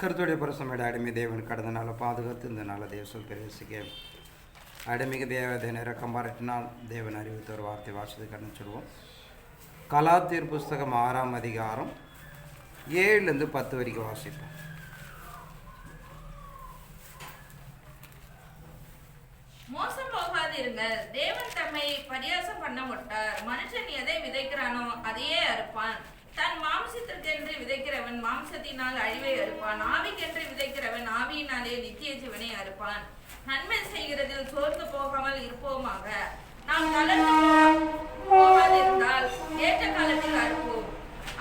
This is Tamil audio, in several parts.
கருத்துடைய பரசமேட அடிமை தேவன் கடந்த நாளை பாதுகாத்து இந்த நாளை தேவசல் பிரவேசிக்க அடிமைக்கு தேவதை நிறக்கம் பாராட்டினால் தேவன் அறிவித்த ஒரு வார்த்தை வாசித்து கடந்து சொல்லுவோம். கலாத்தியர் புஸ்தகம் 6ஆம் அதிகாரம் 7 10 வரைக்கும் வாசிப்போம். மோசம் போகாதிருங்கள். தேவன் தம்மை பரியாசம் பண்ண மாட்டார். மனுஷன் எதை விதைக்கிறானோ அதையே அறுப்பான். தன் மாம்சத்திற்கென்று விதைக்கிறவன் மாம்சத்தினால் அழிவை அறுப்பான். ஆவிக்கென்று விதைக்கிறவன் ஆவியினாலே நித்திய ஜீவனை அறுப்பான். நன்மை செய்கிறதில் சோர்ந்து போகாமல் இருப்போமாக. நாம் தளர்ந்து போகாதிருந்தால் ஏற்ற காலத்தில் அறுப்போம்.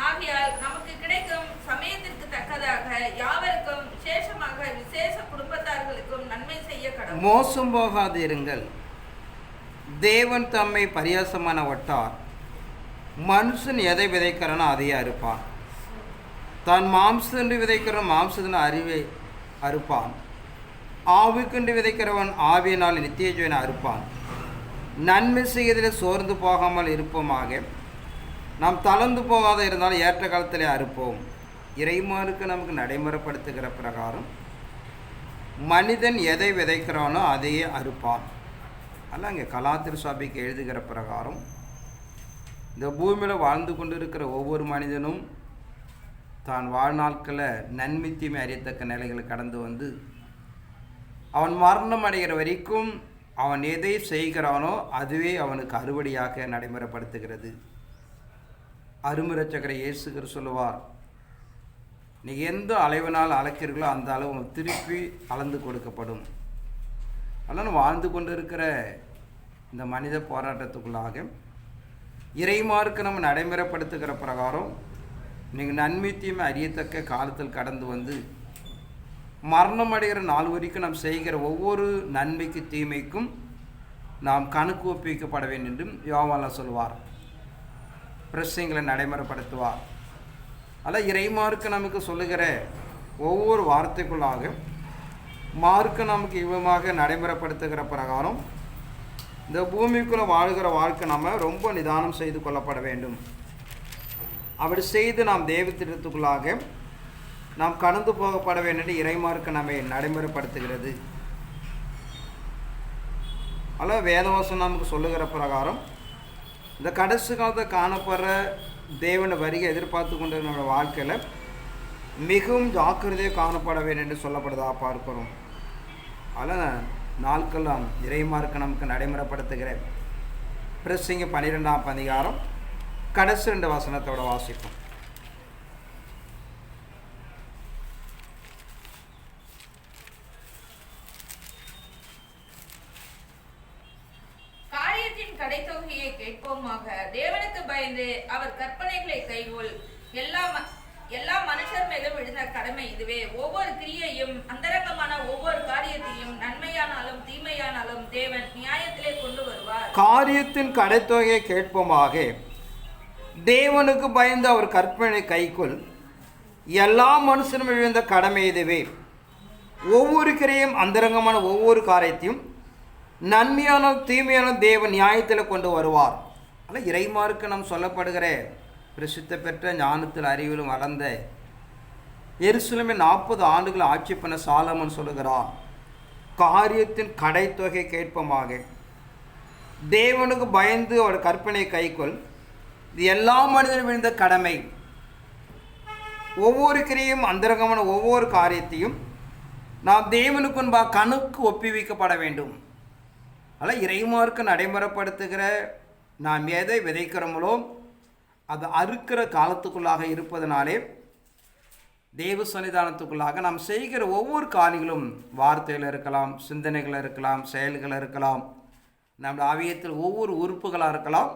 ஆகையால் நமக்கு கிடைக்கும் சமயத்திற்கு தக்கதாக யாவருக்கும் விசேஷமாக விசேஷ குடும்பத்தார்களுக்கும் நன்மை செய்ய கடவுள். மோசம் போகாதிருங்கள். தேவன் தம்மை பரியாசமான ஒட்டார். மனுஷன் எதை விதைக்கிறானோ அதையே அறுப்பான். தான் மாம்சன்று விதைக்கிறவன் மாம்சத்தின் அறிவை அறுப்பான். ஆவிக்கென்று விதைக்கிறவன் ஆவியினால் நித்திய ஜீவனை அறுப்பான். நன்மை செய்வதில் சோர்ந்து போகாமல் இருப்போமாக. நாம் தளர்ந்து போகாத இருந்தாலும் ஏற்ற காலத்திலே அறுப்போம். இறைமாருக்கு நமக்கு நடைமுறைப்படுத்துகிற பிரகாரம் மனிதன் எதை விதைக்கிறானோ அதையே அறுப்பான். அல்ல அங்கே கலாத்தியர் சபைக்கு எழுதுகிற பிரகாரம் இந்த பூமியில் வாழ்ந்து கொண்டு இருக்கிற ஒவ்வொரு மனிதனும் தான் வாழ்நாட்களில் நன்மை தீமை அறியத்தக்க நிலைகளை கடந்து வந்து அவன் மரணம் அடைகிற வரைக்கும் அவன் எதை செய்கிறானோ அதுவே அவனுக்கு அறுவடையாக நடைமுறைப்படுத்துகிறது. அருமிரட்சகரை இயேசுகிற சொல்லுவார், நீங்கள் எந்த அளவினால் அளக்கிறீர்களோ அந்த அளவு உங்களுக்கு திருப்பி அளந்து கொடுக்கப்படும். அதனால் வாழ்ந்து கொண்டு இருக்கிற இந்த மனித போராட்டத்துக்குள்ளாக இறைமாருக்கு நம்ம நடைமுறைப்படுத்துகிற பிரகாரம் நீங்கள் நன்மை தீமை அறியத்தக்க காலத்தில் கடந்து வந்து மரணம் அடைகிற நாள் வரைக்கும் நாம் செய்கிற ஒவ்வொரு நன்மைக்கு தீமைக்கும் நாம் கணக்கு ஒப்பிக்கப்பட வேண்டும் என்றும் யோவான் சொல்வார். பிரசங்களை நடைமுறைப்படுத்துவார். அல்ல இறைமாருக்கு நமக்கு சொல்லுகிற ஒவ்வொரு வார்த்தைக்குள்ளாக மார்க்கு நமக்கு இவ்வளமாக நடைமுறைப்படுத்துகிற பிரகாரம் இந்த பூமிக்குள்ளே வாழ்கிற வாழ்க்கை நம்ம ரொம்ப நிதானம் செய்து கொள்ளப்பட வேண்டும். அப்படி செய்து நாம் தெய்வத்திட்டத்துக்குள்ளாக நாம் கடந்து போகப்பட வேண்டும் என்று இறைமார்க்கு நம்மை நடைமுறைப்படுத்துகிறது. அல்ல வேதவாசம் நமக்கு சொல்லுகிற பிரகாரம் இந்த கடைசி காலத்தை காணப்படுற தேவனை வருகை எதிர்பார்த்து கொண்டு நம்மளோட வாழ்க்கையில் மிகவும் ஜாக்கிரதையாக காணப்பட வேண்டும் என்று சொல்லப்படுதா பார்க்கிறோம். அதில் நாட்கள் நாம் இறைமார்க்கு நமக்கு நடைமுறைப்படுத்துகிற பிரசங்க 12ஆம் அதிகாரம் கடைசி 2 வசனத்தோட வாசிப்போம். காரியத்தின் கடைத்தொகையை கேட்போமாக. தேவனுக்கு பயந்து அவர் கற்பனைகளை கைகொள். எல்லா மனுஷர் மேலும் விழுந்த கடமை இதுவே. ஒவ்வொரு கிரியையும் அந்தரங்கமான ஒவ்வொரு காரியத்தையும் நன்மையானாலும் தீமையானாலும் தேவன் நியாயத்திலே கொண்டு வருவார். காரியத்தின் கடைத்தொகையை கேட்போமாக. தேவனுக்கு பயந்து அவர் கற்பனை கைக்குள் எல்லா மனுஷனும் விழுந்த கடமை இதுவே. ஒவ்வொரு கிரையும் அந்தரங்கமான ஒவ்வொரு காரியத்தையும் நன்மையானாலும் தீமையானாலும் தேவன் நியாயத்தில் கொண்டு வருவார். ஆனால் இறைமாருக்கு நாம் சொல்லப்படுகிற பிரசித்த பெற்ற ஞானத்தில் அறிவிலும் வளர்ந்த எருசலேமில் 40 ஆண்டுகள் ஆட்சி பண்ண சாலமன் சொல்லுகிறார், காரியத்தின் கடைத்தொகை கேட்போமாக. தேவனுக்கு பயந்து அவர் கற்பனை கைக்குள் இது எல்லா மனிதனும் விழுந்த கடமை. ஒவ்வொரு கிரையும் அந்தரங்கமான ஒவ்வொரு காரியத்தையும் நாம் தேவனுக்கு முன்பாக கணக்கு ஒப்புவிக்கப்பட வேண்டும். அதனால் இறைமார்க்கு நடைமுறைப்படுத்துகிற நாம் எதை விதைக்கிறோமோ அது அறுக்கிற காலத்துக்குள்ளாக இருப்பதனாலே தேவ சன்னிதானத்துக்குள்ளாக நாம் செய்கிற ஒவ்வொரு காரியங்களும் வார்த்தைகள் இருக்கலாம், சிந்தனைகள் இருக்கலாம், செயல்கள் இருக்கலாம், நம்முடைய ஆவியத்தில் ஒவ்வொரு உறுப்புகளாக இருக்கலாம்.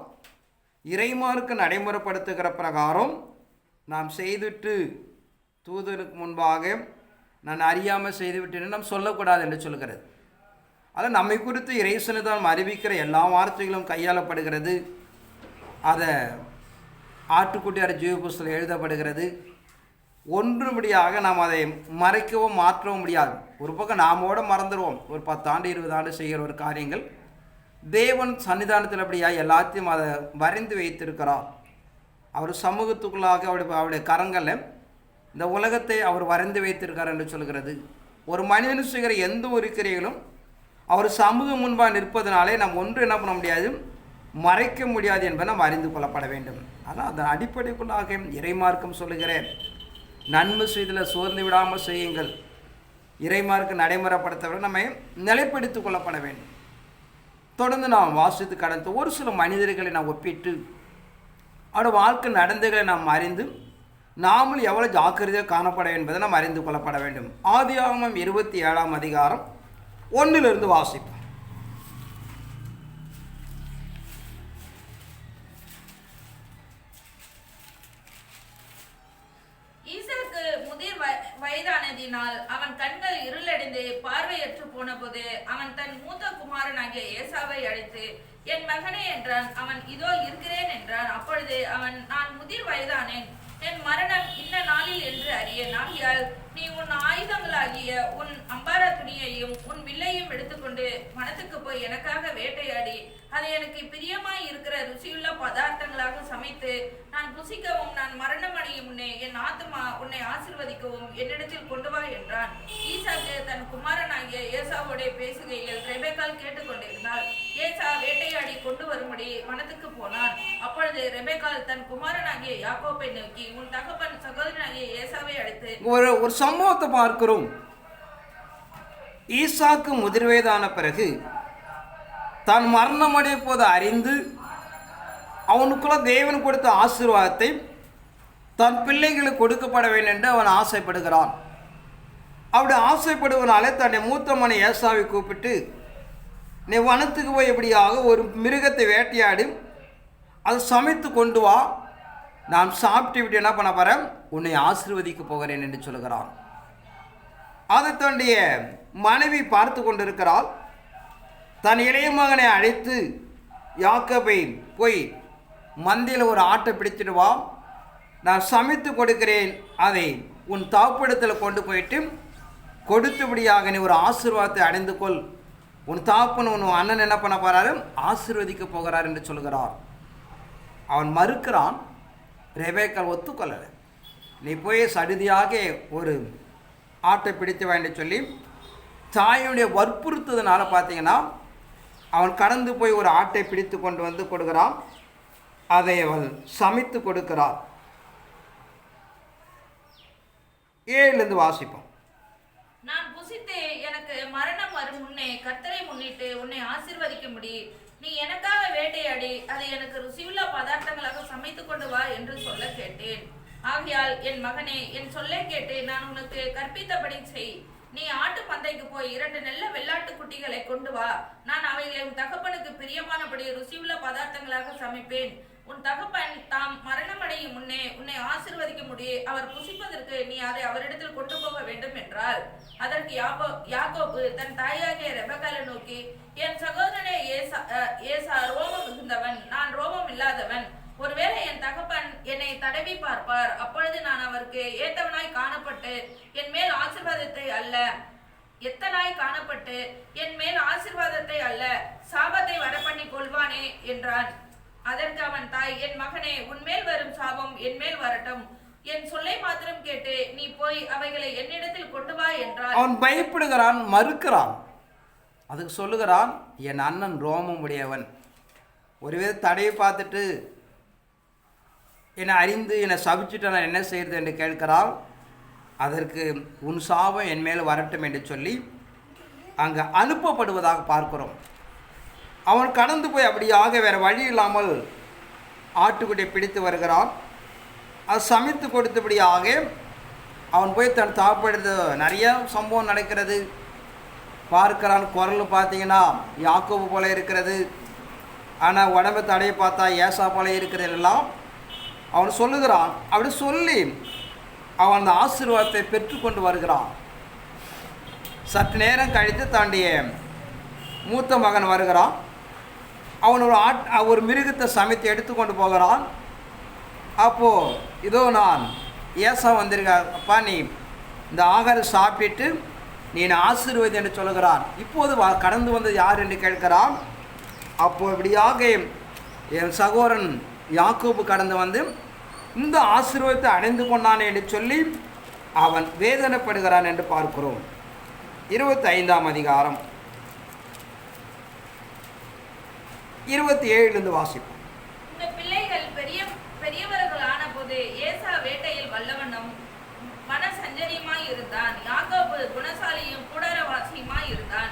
இறைமாருக்கு நடைமுறைப்படுத்துகிற பிரகாரம் நாம் செய்துவிட்டு தூதனுக்கு முன்பாக நான் அறியாமல் செய்துவிட்டேன்னு நாம் சொல்லக்கூடாது என்று சொல்கிறது. அதில் நம்மை குறித்து இறை சன்னிதானம் அறிவிக்கிற எல்லா வார்த்தைகளும் கையாளப்படுகிறது. அதை ஆட்டுக்குட்டியார் ஜீவ புஸ்தகம் எழுதப்படுகிறது. ஒன்றுபடியாக நாம் அதை மறைக்கவும் மாற்றவும் முடியாது. ஒரு பக்கம் நாமோட மறந்துடுவோம். ஒரு 10 ஆண்டு 20 ஆண்டு செய்கிற ஒரு காரியங்கள் தேவன் சன்னிதானத்தில் அப்படியா எல்லாத்தையும் அதை வரைந்து வைத்திருக்கிறார். அவர் சமூகத்துக்குள்ளாக அவருடைய கரங்களில் இந்த உலகத்தை அவர் வரைந்து வைத்திருக்கார் என்று சொல்கிறது. ஒரு மனிதன் செய்கிற எந்த ஒரு கிரியைகளும் அவர் சமூகம் முன்பாக நிற்பதனாலே நாம் ஒன்று என்ன பண்ண முடியாது, மறைக்க முடியாது என்பதை நாம் அறிந்து கொள்ளப்பட வேண்டும். ஆனால் அதன் அடிப்படைக்குள்ளாக இறைமார்க்கம் சொல்லுகிற நன்மை செய்ததில் சோர்ந்து விடாமல் செய்யுங்கள், இறைமார்க்கம் நடைமுறைப்படுத்தவிட நம்மை நிலைப்படுத்திக் கொள்ளப்பட வேண்டும். தொடர்ந்து நாம் வாசித்து கடந்த ஒரு சில மனிதர்களை நாம் ஒப்பிட்டு அவருடைய வாழ்க்கை நடந்துகளை நாம் அறிந்து நாமல் எவ்வளவு ஜாக்கிரதையாக காணப்பட என்பதை நாம் அறிந்து கொள்ளப்பட வேண்டும். ஆதியாகமம் 27ஆம் அதிகாரம் 1 வாசிப்போம். ஈசாக்கு முதிர் வயதானதினால் அவன் கண்கள் இருளடைந்து பார்வையற்று போன போது அவன் தன் மூத்த குமாரனாகிய ஏசாவை அழைத்து, என் மகனே என்றான். அவன், இதோ இருக்கிறேன் என்றான். அப்பொழுது அவன், நான் முதிர் வயதானேன், என் மரணம் இன்ன நாளில் என்று அறியேன். ஆகையால் நீ உன் ஆயுதங்களாகிய உன் அம்பார துணியையும் உன் வில்லையும் எடுத்துக்கொண்டு வனத்துக்கு போய் எனக்காக வேட்டையாடி அதை எனக்கு பிரியமாய் இருக்கிற ருசியுள்ள பதார்த்தங்களாக சமைத்து நான் புசிக்கவும் நான் மரணம் அடையும் முன்னே என் ஆத்துமா உன்னை ஆசீர்வதிக்கவும் என்னிடத்தில் கொண்டு வா என்றான். ஈசாக்கு தன் குமாரனாகிய ஏசாவோடே பேசுகையில் ரெபெக்காள் கேட்டுக்கொண்டிருந்தாள். ஏசா வேட்டையாடி கொண்டு வரும்படி வனத்துக்கு போனான். அப்பொழுது ரெபெக்காள் தன் குமாரனாகிய யாக்கோபை நோக்கி, உன் தகப்பன் சகோதரனாகிய ஏசாவை அழைத்து ஒரு சம்பவத்தை பார்க்கிறோம். ஈசாக்கு முதிர்வயதான பிறகு தான் மரணமடைய போது அறிந்து அவனுக்குள்ள தேவன் கொடுத்த ஆசீர்வாதத்தை தன் பிள்ளைகளுக்கு கொடுக்கப்பட வேண்டும் என்று அவன் ஆசைப்படுகிறான். அப்படி ஆசைப்படுவதனாலே தன்னுடைய மூத்த மகன் ஏசாவை கூப்பிட்டு, நீ வனத்துக்கு போய் எப்படியாக ஒரு மிருகத்தை வேட்டையாடி அதை சமைத்து கொண்டு வா, நான் சாப்பிட்டு விட்டு என்ன பண்ண போகிறேன், உன்னை ஆசீர்வதிக்க போகிறேன் என்று சொல்கிறான். அதை தன்னுடைய மனைவி பார்த்து கொண்டிருக்கிறாள். தன் இளைய மகனை அழைத்து, யாக்கோபை போய் மந்தையில் ஒரு ஆட்டை பிடிச்சிட்டு வா, நான் சமைத்து கொடுக்கிறேன், அதை உன் தாப்பிடத்தில் கொண்டு போயிட்டு கொடுத்தபடியாக நீ ஒரு ஆசீர்வாதத்தை அடைந்து கொள், உன் தாப்பன் உன் அண்ணன் என்ன பண்ண போகிறாரு, ஆசீர்வதிக்க போகிறார் என்று சொல்கிறார். அவன் மறுக்கிறான். ரெபெக்காள் ஒத்துக்கொள்ளலை. நீ போய் சடுதியாக ஒரு ஆட்டை பிடித்து வேண்டி சொல்லி தாயுடைய வற்புறுத்ததுனால பார்த்தீங்கன்னா அவன் கடந்து போய் ஒரு ஆட்டை பிடித்து கொண்டு வந்து கொடுக்கிறான். அதை அவள் சமைத்து கொடுக்கிறாள். 7 வாசிப்போம். நான் புசித்து எனக்கு மரணம் வரும் முன்னே கர்த்தரை முன்னிட்டு உன்னை ஆசீர்வதிக்கும்படி நீ எனக்காக வேட்டையாடி அதை எனக்கு ருசியுள்ள பதார்த்தங்களாக சமைத்து கொண்டு வா என்று சொல்ல கேட்டேன். ஆகையால் என் மகனே, என் சொல்லை கேட்டு நான் உனக்கு கற்பித்தபடி செய். நீ ஆட்டு பந்தைக்கு போய் 2 நல்ல வெள்ளாட்டு குட்டிகளை கொண்டு வா. நான் அவைகளை உன் தகப்பனுக்கு பிரியமானபடி ருசியுள்ள பதார்த்தங்களாக சமைப்பேன். உன் தகப்பன் தாம் மரணமடையும் முன்னே உன்னை ஆசீர்வதிக்க முடியும், அவர் புசிப்பதற்கு நீ அதை அவரிடத்தில் கொண்டு போக வேண்டும் என்றால். அதற்கு யாக்கோபு தன் தாயாகிய ரெபெக்காளை நோக்கி, என் சகோதரனே ஏசா ரோமம் மிகுந்தவன், நான் ரோமம் இல்லாதவன். ஒருவேளை என் தகப்பன் என்னை தடவி பார்ப்பார், அப்பொழுது நான் அவருக்கு ஏத்தவனாய் காணப்பட்டு என் மேல் ஆசீர்வாதத்தை அல்ல சாபத்தை வரப்பண்ணி கொள்வானே என்றான். அதற்கு அவன் தாய், என் மகனே, உன்மேல் வரும் சாபம் என் மேல் வரட்டும், என் சொல்லை மாத்திரம் கேட்டு நீ போய் அவைகளை என்னிடத்தில் கொண்டு வா என்றார். அவன் பயப்படுகிறான், மறுக்கிறான். அதுக்கு சொல்லுகிறான், என் அண்ணன் ரோமம் உடையவன், ஒருவித தடையை பார்த்துட்டு என்னை அறிந்து என்னை சபிச்சுட்டு நான் என்ன செய்கிறது என்று கேட்கிறாள். அதற்கு உன் சாபம் என் மேல் வரட்டும் என்று சொல்லி அங்கே அனுப்பப்படுவதாக பார்க்கிறோம். அவன் கடந்து போய் அப்படியாக வேறு வழி இல்லாமல் ஆட்டுக்குட்டியை பிடித்து வருகிறான். அது சமைத்து கொடுத்தபடியாக அவன் போய் தன் தாப்படுறது நிறைய சம்பவம் நடக்கிறது பார்க்கிறான். குரல் பார்த்தீங்கன்னா யாக்கோபு போல இருக்கிறது, ஆனால் உடம்பு தடையை பார்த்தா ஏசா போல இருக்கிறதெல்லாம் அவன் சொல்லுகிறான். அப்படி சொல்லி அவன் அந்த ஆசீர்வாதத்தை பெற்றுக்கொண்டு வருகிறான். சற்று நேரம் கழித்து தாண்டிய மூத்த மகன் வருகிறான். அவன் ஒரு மிருகத்தை சமைத்து எடுத்துக்கொண்டு போகிறான். அப்போது இதோ நான் ஏசா வந்திருக்கேன், அப்பா நீ இந்த ஆகாரம் சாப்பிட்டு நீ என்னை ஆசீர்வதி என்று சொல்லுகிறான். இப்போது கடந்து வந்தது யார் என்று கேட்கிறான். அப்போது இப்படியாக என் சகோதரன் யாக்கோபு கடந்து வந்து இந்த ஆசீர்வாதத்தை அடைந்து கொண்டானே என்று சொல்லி அவன் வேதனைப்படுகிறான் என்று பார்க்கிறோம். 25ஆம் அதிகாரம் 27 வாசிப்போம். இந்த பிள்ளைகள் பெரியவர்களான போது ஏசா வேட்டையில் வல்லவனும் மனசஞ்சரியுமாய் இருந்தான். யாக்கோபு குணசாலியும் கூடாரவாசியுமாய் இருந்தான்.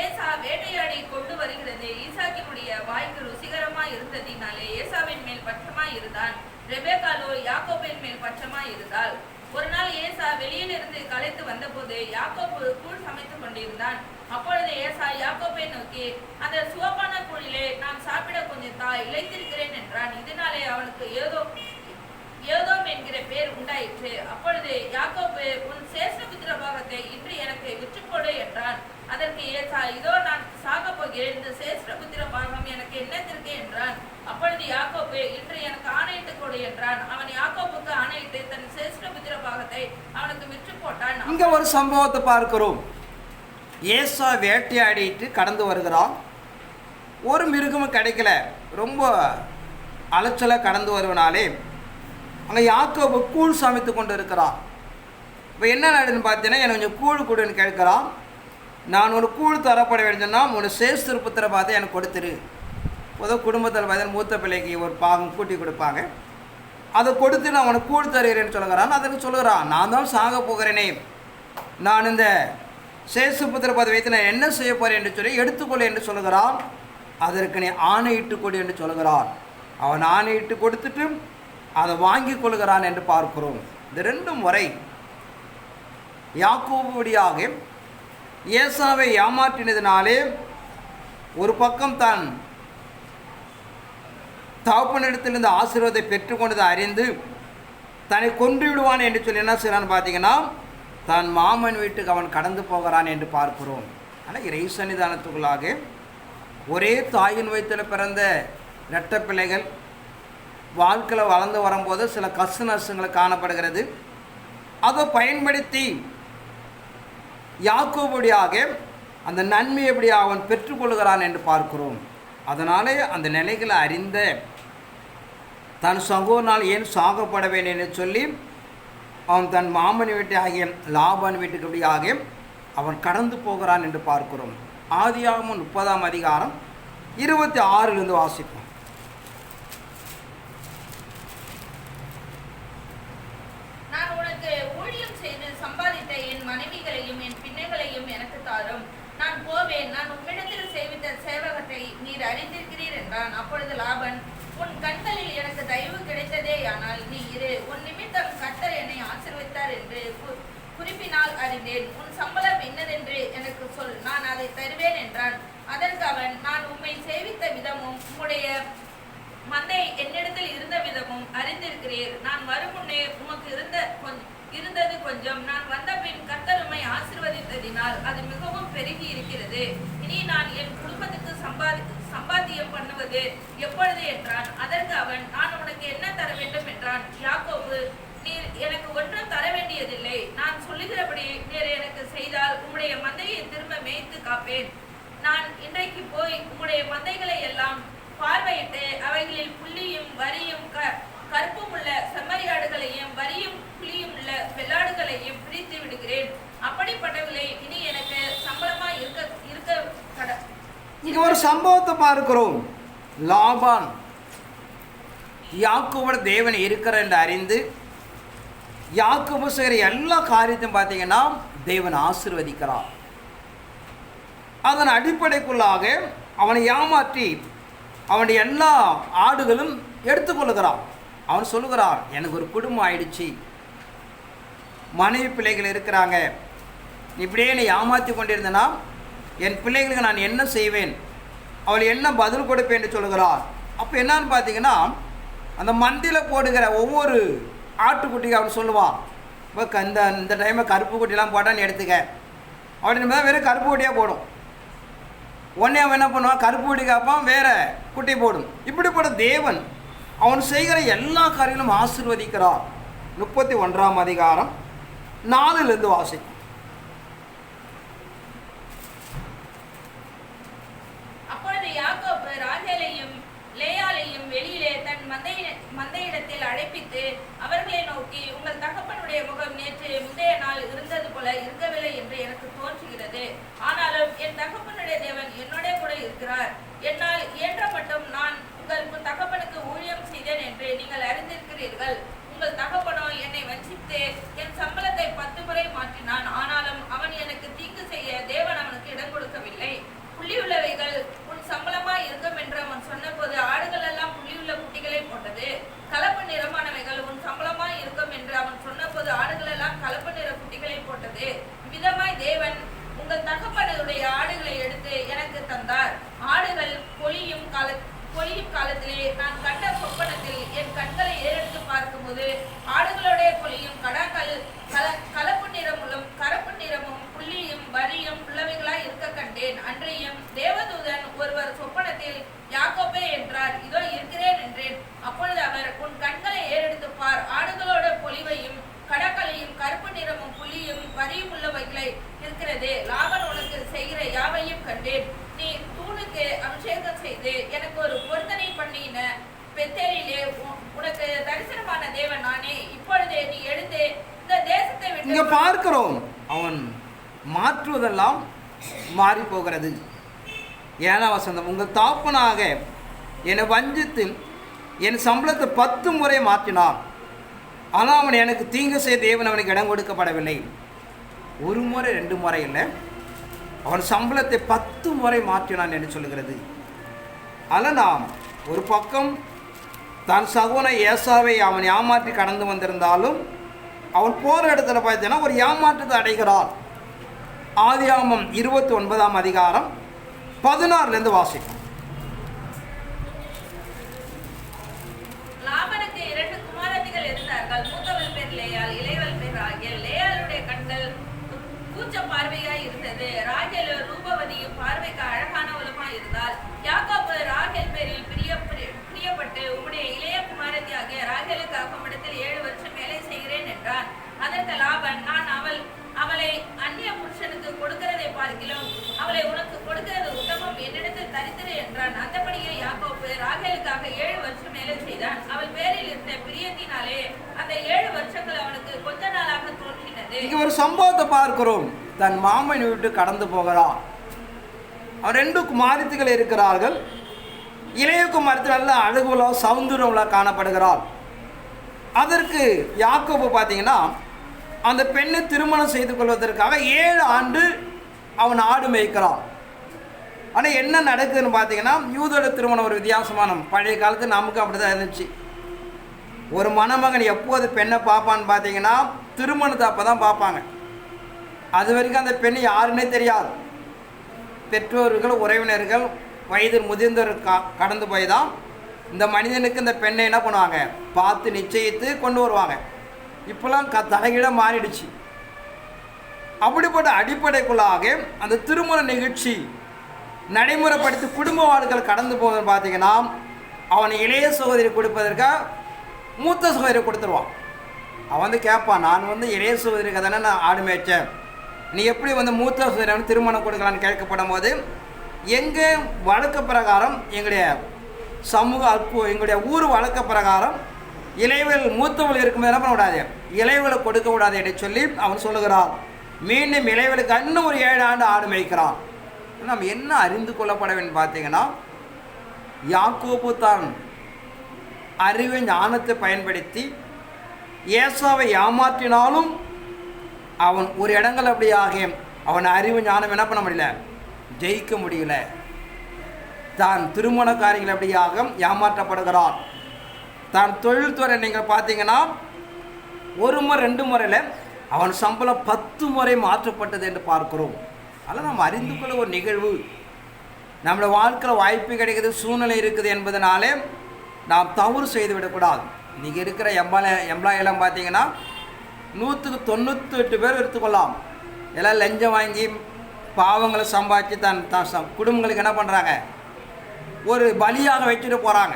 ஏசா வேட்டையாடி கொண்டு வருகிறது ஈசாக்கினுடைய வாய்க்கு ருசிகரமாய் இருந்ததினாலே ஏசாவின் மேல் பட்சமாய் இருந்தான். ரெபேக்காலோ யாக்கோபின் மேல் பட்சமாய் இருந்தாள். ஒரு நாள் ஏசா வெளியிலிருந்து களைத்து வந்தபோது யாக்கோபு கூழ் சமைத்துக் கொண்டிருந்தான். அப்பொழுது ஏசா யாக்கோபை நோக்கி, அந்த சுவப்பான கூழிலே நான் சாப்பிட கொஞ்சம் இளைத்திருக்கிறேன் என்றான். இதனாலே அவனுக்கு ஏதோம் என்கிற பேர் உண்டாயிற்று. அப்பொழுது யாக்கோபு, உன் சேஷ்டபுத்திர பாகத்தை இன்று எனக்கு விற்றுப்போடு என்றான். அதற்கு ஏசா, இதோ நான் சாக போகிறேன், இந்த சேஷ்டபுத்திர பாகம் எனக்கு என்னத்திற்கு என்றான். அப்பொழுது யாக்கோபு, இன்று எனக்கு ஆணையிட்டு கொடு என்றான். அவன் யாக்கோபுக்கு ஆணையிட்டு தன் சேஷ்டபுத்திர பாகத்தை அவனுக்கு விற்று போட்டான். இங்க ஒரு சம்பவத்தை பார்க்கிறோம். ஏசா வேட்டையாடிட்டு கடந்து வருகிறான். ஒரு மிருகமும் கிடைக்கல, ரொம்ப அலைச்சலாக கடந்து வருவனாலே அங்கே யாக்கோபு கூழ் சமைத்து கொண்டு இருக்கிறான். இப்போ என்ன நடக்குதுன்னு பார்த்தீங்கன்னா, எனக்கு கொஞ்சம் கூழ் கொடுன்னு கேட்குறான். நான் ஒரு கூழ் தரப்பட வேண்டும்னா ஒரு சேஷ்டபுத்திர பார்த்து எனக்கு கொடுத்துரு. பொதுவாக குடும்பத்தில் பார்த்தீங்கன்னா மூத்த பிள்ளைக்கு ஒரு பாகம் கூட்டி கொடுப்பாங்க. அதை கொடுத்து நான் அவனுக்கு கூழ் தருகிறேன்னு சொல்லுகிறான். அதற்கு சொல்லுகிறான், நான் தான் சாக போகிறேனே, நான் இந்த சேஷ்டபுத்திர பார்த்து வைத்து நான் என்ன செய்ய போகிறேன் என்று சொல்லி எடுத்துக்கொள்ள என்று சொல்லுகிறான். அதற்கு நீ ஆணையிட்டு கொடு என்று சொல்லுகிறான். அவன் ஆணையிட்டு கொடுத்துட்டு அதை வாங்கி கொள்கிறான் என்று பார்க்கிறோம். இந்த 2 முறை யாக்கோபுடியாக ஏசாவை ஏமாற்றினதினாலே ஒரு பக்கம் தான் தகப்பனிடத்திலிருந்து ஆசீர்வாதத்தை பெற்றுக்கொண்டதை அறிந்து தன்னை கொன்று விடுவான் என்று சொல்லி என்ன செய்யறான்னு பார்த்தீங்கன்னா, தான் மாமன் வீட்டுக்கு அவன் கடந்து போகிறான் என்று பார்க்கிறோம். ஆனால் இறை சன்னிதானத்துக்குள்ளாக ஒரே தாயின் வயிற்றில் பிறந்த இரட்டை பிள்ளைகள் வாழ்க்கையில் வளர்ந்து வரும்போது சில கஷ்ட நஷ்டங்கள் காணப்படுகிறது. அதை பயன்படுத்தி யாக்கோபுடியாக அந்த நன்மை எப்படி அவன் பெற்றுக்கொள்கிறான் என்று பார்க்கிறோம். அதனாலே அந்த நிலைகளை அறிந்த தன் சகோதரனால் ஏன் சாகப்பட வேண்டும் என்று சொல்லி அவன் தன் மாமன் வீட்டு ஆகிய லாபான் வீட்டுக்கு அப்படியாக அவன் கடந்து போகிறான் என்று பார்க்கிறோம். ஆதியாகமம் 30ஆம் அதிகாரம் 26 வாசிப்போம். நான் உனக்கு ஊழியம் செய்து சம்பாதித்த என் மனைவிகளையும் என் பிள்ளைகளையும் எனக்கு தாரும். நான் போவேன், நான் உம்மிடத்தில் சேவித்த சேவகத்தை நீர் அறிந்திருக்கிறீர் என்றான். அப்பொழுது லாபன், உன் கண்களில் எனக்கு தயவு கிடைத்ததே, ஆனால் நீ இரு, உன் நிமித்தம் கர்த்தர் என்னை ஆசீர்வதித்தார் என்று குறிப்பினால் அறிந்தேன். உன் சம்பளம் என்னதென்று எனக்கு சொல், நான் அதை தருவேன் என்றான். அதற்கு அவன், நான் உம்மை சேவித்த விதமும் உம்முடைய மந்தை என்னிடத்தில் இருந்த விதமும் அறிந்திருக்கிறீர். நான் வரும் முன்னே உமக்கு இருந்தது கொஞ்சம், நான் வந்த பின் கர்த்தர் உம்மை ஆசீர்வதித்ததினால் அது மிகவும் பெருகி இருக்கிறது. இனி நான் என் குடும்பத்துக்கு சம்பாத்தியம் பண்ணுவது எப்பொழுது என்றான். அதற்கு அவன், நான் உனக்கு என்ன தர வேண்டும் என்றான். யாக்கோபு, நீர் எனக்கு ஒன்றும் தர வேண்டியதில்லை, நான் சொல்லுகிறபடி நீர் எனக்கு செய்தால் உம்முடைய மந்தையை திரும்ப மேய்த்து காப்பேன். நான் இன்றைக்கு போய் உம்முடைய மந்தைகளை எல்லாம் பார்வையிட்டு அவைகளில் புள்ளியும் வரியும் கற்பும் உள்ள செம்மறியாடுகளையும் வரியும் புள்ளியும் உள்ள வெள்ளாடுகளையும் பிரித்து விடுகிறேன். அப்படிப்பட்டவர்களை இனி எனக்கு சம்பளமா இருக்க இங்க ஒரு சம்பவத்தை பார்க்கிறோம். லாபான் யாக்கோபோட தேவன் இருக்கிற என்று அறிந்து யாக்கோபு செய்கிற எல்லா காரியத்தையும் பார்த்தீங்கன்னா தேவன் ஆசீர்வதிக்கிறார். அதன் அடிப்படைக்குள்ளாக அவனை ஏமாற்றி அவனுடைய எல்லா ஆடுகளும் எடுத்துக்கொள்ளுகிறான். அவன் சொல்லுகிறான், எனக்கு ஒரு குடும்பம் ஆயிடுச்சு, மனைவி பிள்ளைகள் இருக்கிறாங்க, இப்படியே என்னை ஏமாற்றி கொண்டிருந்தேன்னா என் பிள்ளைகளுக்கு நான் என்ன செய்வேன், அவள் என்ன பதில் கொடுப்பேன் என்று சொல்லுகிறார். அப்போ என்னான்னு பார்த்தீங்கன்னா, அந்த மந்தியில் போடுகிற ஒவ்வொரு ஆட்டுக்குட்டிக்கு அவன் சொல்லுவான், இப்போ இந்த டைமில் கருப்பு குட்டிலாம் போட்டால் நீ எடுத்துக்க அப்படின்னு தான் வெறும் கருப்பு குட்டியாக போடும். உடனே அவன் என்ன பண்ணுவான், கருப்பு குட்டி காப்பான், வேற குட்டி போடும். இப்படிப்பட்ட தேவன் அவன் செய்கிற எல்லா காரியங்களும் ஆசீர்வதிக்கிறார். 31ஆம் அதிகாரம் 4 வாசிக்கும். அப்பொழுது யாக்கோபு ராகேலையும் லேயாலையும் வெளியிலே தன் மந்தையிடத்தில் அழைப்பித்து அவர்களை நோக்கி, உங்கள் தகப்பனுடைய முகம் நேற்று முந்தைய நாள் இருந்தது போல இருக்கவில்லை என்று எனக்கு தோன்றுகிறது. ஆனாலும் என் தகப்பனுடைய தேவன் என்னோட கூட இருக்கிறார். என்னால் இயன்ற மட்டும் நான் உங்கள் தகப்பனுக்கு ஊழியம் செய்தேன் என்று நீங்கள் அறிந்திருக்கிறீர்கள். உங்கள் தகப்பனோ என்னை வஞ்சித்து என் சம்பளத்தை 10 முறை மாற்றினான். ஆனாலும் அவன் எனக்கு தீங்கு செய்ய தேவன் அவனுக்கு இடம் கொடுக்கவில்லை. புள்ளியுள்ளவைகள் உன் சம்பளமாய் இருக்கும் என்று அவன் சொன்னபோது ஆடுகள் எல்லாம் புள்ளியுள்ள குட்டிகளை போட்டது. கலப்பு நிறமானவைகள் உன் சம்பளமாய் இருக்கும் என்று அவன் சொன்னபோது ஆடுகள் எல்லாம் கலப்பு நிற குட்டிகளை போட்டது. விதமாய் தேவன் உங்கள் தகப்பனுடைய ஆடுகளை எடுத்து எனக்கு தந்தார். ஆடுகள் பொழியும் காலத்திலே நான் கண்ட சொப்பனத்தில் என் கண்களை ஏறெடுத்து பார்க்கும்போது ஆடுகளுடைய பொழியும் கடாக்கள் கலப்பு நிறமும் கருப்பு நிறமும் புள்ளியும் வரியும் உள்ளவைகளாய் இருக்க கண்டேன். அன்றையும் தேவதூதன் ஒருவர் சொப்பனத்தில், யாக்கோபே என்றார். இதோ இருக்கிறேன் என்றேன். அப்பொழுது அவர், உன் கண்களை ஏறெடுத்து பார், ஆடுகளோட பொலிவையும் கடாக்களையும் கருப்பு நிறமும் புள்ளியும் வரியும் உள்ளவைகளை இருக்கிறது. லாபன் உனக்கு செய்கிற யாவையும் கண்டேன். நீ தூணுக்கு அபிஷேகம் செய்து எனக்கு ஒரு பொருத்தனை பண்ணின பெத்தேலிலே உனக்கு தரிசனமான தேவன் நானே. இப்பொழுதே நீ எழுந்து இந்த தேசத்தை விட்டு. இங்க பார்க்கிறோம், அவன் மாற்றுவதெல்லாம் மாறி போகிறது. 7ஆம் வசனம், உங்கள் தாப்பனாக என்னை வஞ்சித்து என் சம்பளத்தை 10 முறை மாற்றினார். ஆனால் அவன் எனக்கு தீங்கு செய்ய தேவன் அவனுக்கு இடம் கொடுக்கப்படவில்லை. 1 முறை 2 முறை இல்லை, அவன் சம்பளத்தை 10 முறை மாற்றினான் என்று சொல்லுகிறது. ஆனால் நாம் ஒரு பக்கம் தன் சகோதரன் ஏசாவை அவன் ஏமாற்றி கடந்து வந்திருந்தாலும் அவன் போகிற இடத்துல பார்த்தீங்கன்னா ஒரு ஏமாற்றத்தை அடைகிறான். ஆதியாகமம் 29ஆம் அதிகாரம் 16 வாசிக்கும். லாபனுக்கு 2 குமாரத்திகள் இருந்தார்கள். மூத்தவள் பேர் லேயாள், இளையவள் பேர் ராகேல். லேயாளுடைய கண்கள் கூச்ச பார்வையாய் இருந்தது. ராகேல் ரூபவதியும் பார்வைக்கு அழகானவளுமாய் இருந்தாள். யாக்கோபு ராகேல் பேரில் பிரியப்பட்டு, உம்முடைய இளைய குமாரத்தியாகிய ராகேலுக்காக உம்மிடத்தில் 7 வருஷம் வேலை செய்கிறேன் என்றான். அதற்கு லாபன், நான் அவளை அந்நிய புருஷனுக்கு கொடுக்கிறதை பார்க்கிலும் அவளை உனக்கு கொடுக்கிறது உத்தமம், என்னிடத்தில் தரித்திரு என்றான். அந்தபடியே யாக்கோபு ராகேலுக்காக 7 வருஷம் வேலை செய்தான். அவள் பேரில் இருந்த பிரியத்தினாலே அந்த 7 வருஷங்கள் அவனுக்கு கொஞ்ச நாளாக தோன்றினது. இங்க ஒரு சம்பவத்தை பார்க்கிறோம். தன் மாமன் விட்டு கடந்து போகிறான். அவர் 2 குமாரத்திகள் இருக்கிறார்கள். இளைய குமாரத்தி நல்ல அழகுலோ சௌந்தரியங்களோ காணப்படுகிறார். அதற்கு யாக்கோபு பார்த்தீங்கன்னா அந்த பெண்ணை திருமணம் செய்து கொள்வதற்காக 7 ஆண்டு அவன் ஆடு மேய்க்கிறான். ஆனால் என்ன நடக்குதுன்னு பார்த்தீங்கன்னா, யூதோட திருமணம் ஒரு வித்தியாசமான, பழைய காலத்து நமக்கு அப்படி தான் இருந்துச்சு. ஒரு மணமகன் எப்போது பெண்ணை பார்ப்பான்னு பார்த்தீங்கன்னா திருமணத்தை அப்போ தான் பார்ப்பாங்க. அது வரைக்கும் அந்த பெண் யாருன்னே தெரியாது. பெற்றோர்கள், உறவினர்கள், வயது முதிர்ந்தவர் கடந்து போய் தான் இந்த மனிதனுக்கு இந்த பெண்ணை என்ன பண்ணுவாங்க, பார்த்து நிச்சயித்து கொண்டு வருவாங்க. இப்போலாம் தலைகீழ மாறிடுச்சு. அப்படிப்பட்ட அடிப்படைக்குள்ளாக அந்த திருமண நிகழ்ச்சி நடைமுறைப்படுத்தி குடும்ப வாழ்க்கைகள் கடந்து போகுதுன்னு பார்த்தீங்கன்னா, அவன் இளைய சகோதரி கொடுப்பதற்காக மூத்த சகோதரி கொடுத்துருவான். அவன் வந்து கேட்பான், நான் இளைய சகோதரிக்கு தானே நான் ஆடு மேய்ச்சேன், நீ எப்படி மூத்த சகோதரி திருமணம் கொடுக்கலான்னு கேட்கப்படும் போது, எங்கள் வழக்க பிரகாரம், எங்களுடைய சமூக எங்களுடைய ஊர் வழக்க பிரகாரம் இளைவல் மூத்தவள் இருக்கும்போது என்ன பண்ணக்கூடாது, இளைவலை கொடுக்க கூடாது என்று சொல்லி அவன் சொல்லுகிறான். மீண்டும் இளைவலுக்கு இன்னும் ஒரு 7 ஆண்டு ஆடு மேய்க்கிறான். நம்ம என்ன அறிந்து கொள்ளப்பட வேண்டும் பார்த்தீங்கன்னா, யாக்கோபு தான் அறிவு ஞானத்தை பயன்படுத்தி ஏசாவை ஏமாற்றினாலும் அவன் ஒரு இடங்கள் அப்படியாக அவன் அறிவு ஞானம் என்ன பண்ண முடியல, ஜெயிக்க முடியல. தான் திருமண காரியங்கள் அப்படியாக ஏமாற்றப்படுகிறான். தான் தொழில்துறை நீங்கள் பார்த்தீங்கன்னா 1 முறை 2 முறையில் அவன் சம்பளம் 10 முறை மாற்றப்பட்டது என்று பார்க்கிறோம். அதனால் நம்ம அறிந்து கொள்ள ஒரு நிகழ்வு. நம்மளோட வாழ்க்கையில் வாய்ப்பு கிடைக்குது, சூழ்நிலை இருக்குது என்பதனாலே நாம் தவறு செய்து விடக்கூடாது. இன்றைக்கி இருக்கிற எம்ப்ளாயெல்லாம் பார்த்தீங்கன்னா 198 பேர் எடுத்துக்கொள்ளலாம். எல்லாம் லஞ்சம் வாங்கி பாவங்களை சம்பாதிச்சு தன் குடும்பங்களுக்கு என்ன பண்ணுறாங்க, ஒரு பலியாக வச்சுட்டு போகிறாங்க.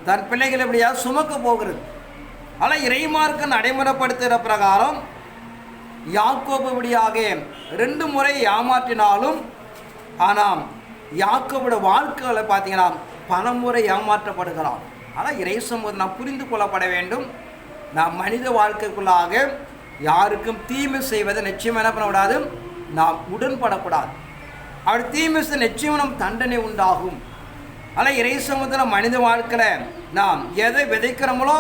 தன் பிள்ளைகள் எப்படியாவது சுமக்க போகிறது. ஆனால் இறைமார்க்கு நடைமுறைப்படுத்துகிற பிரகாரம் யாக்கோபு இப்படியாக 2 முறை ஏமாற்றினாலும், ஆனால் யாக்கோபுடைய வாழ்க்கைகளை பார்த்தீங்கன்னா பல முறை ஏமாற்றப்படுகிறான். ஆனால் இறை சமூகத்தை நாம் புரிந்து கொள்ளப்பட வேண்டும். நாம் மனித வாழ்க்கைக்குள்ளாக யாருக்கும் தீமை செய்வதை நிச்சயம் என்ன பண்ணக்கூடாது, நாம் உடன்படக்கூடாது. அப்படி தீமை செய்ய நிச்சயம் நம் தண்டனை உண்டாகும். ஆனால் இறை சமூகத்தில் மனித வாழ்க்கையில் நாம் எதை விதைக்கிறோமோ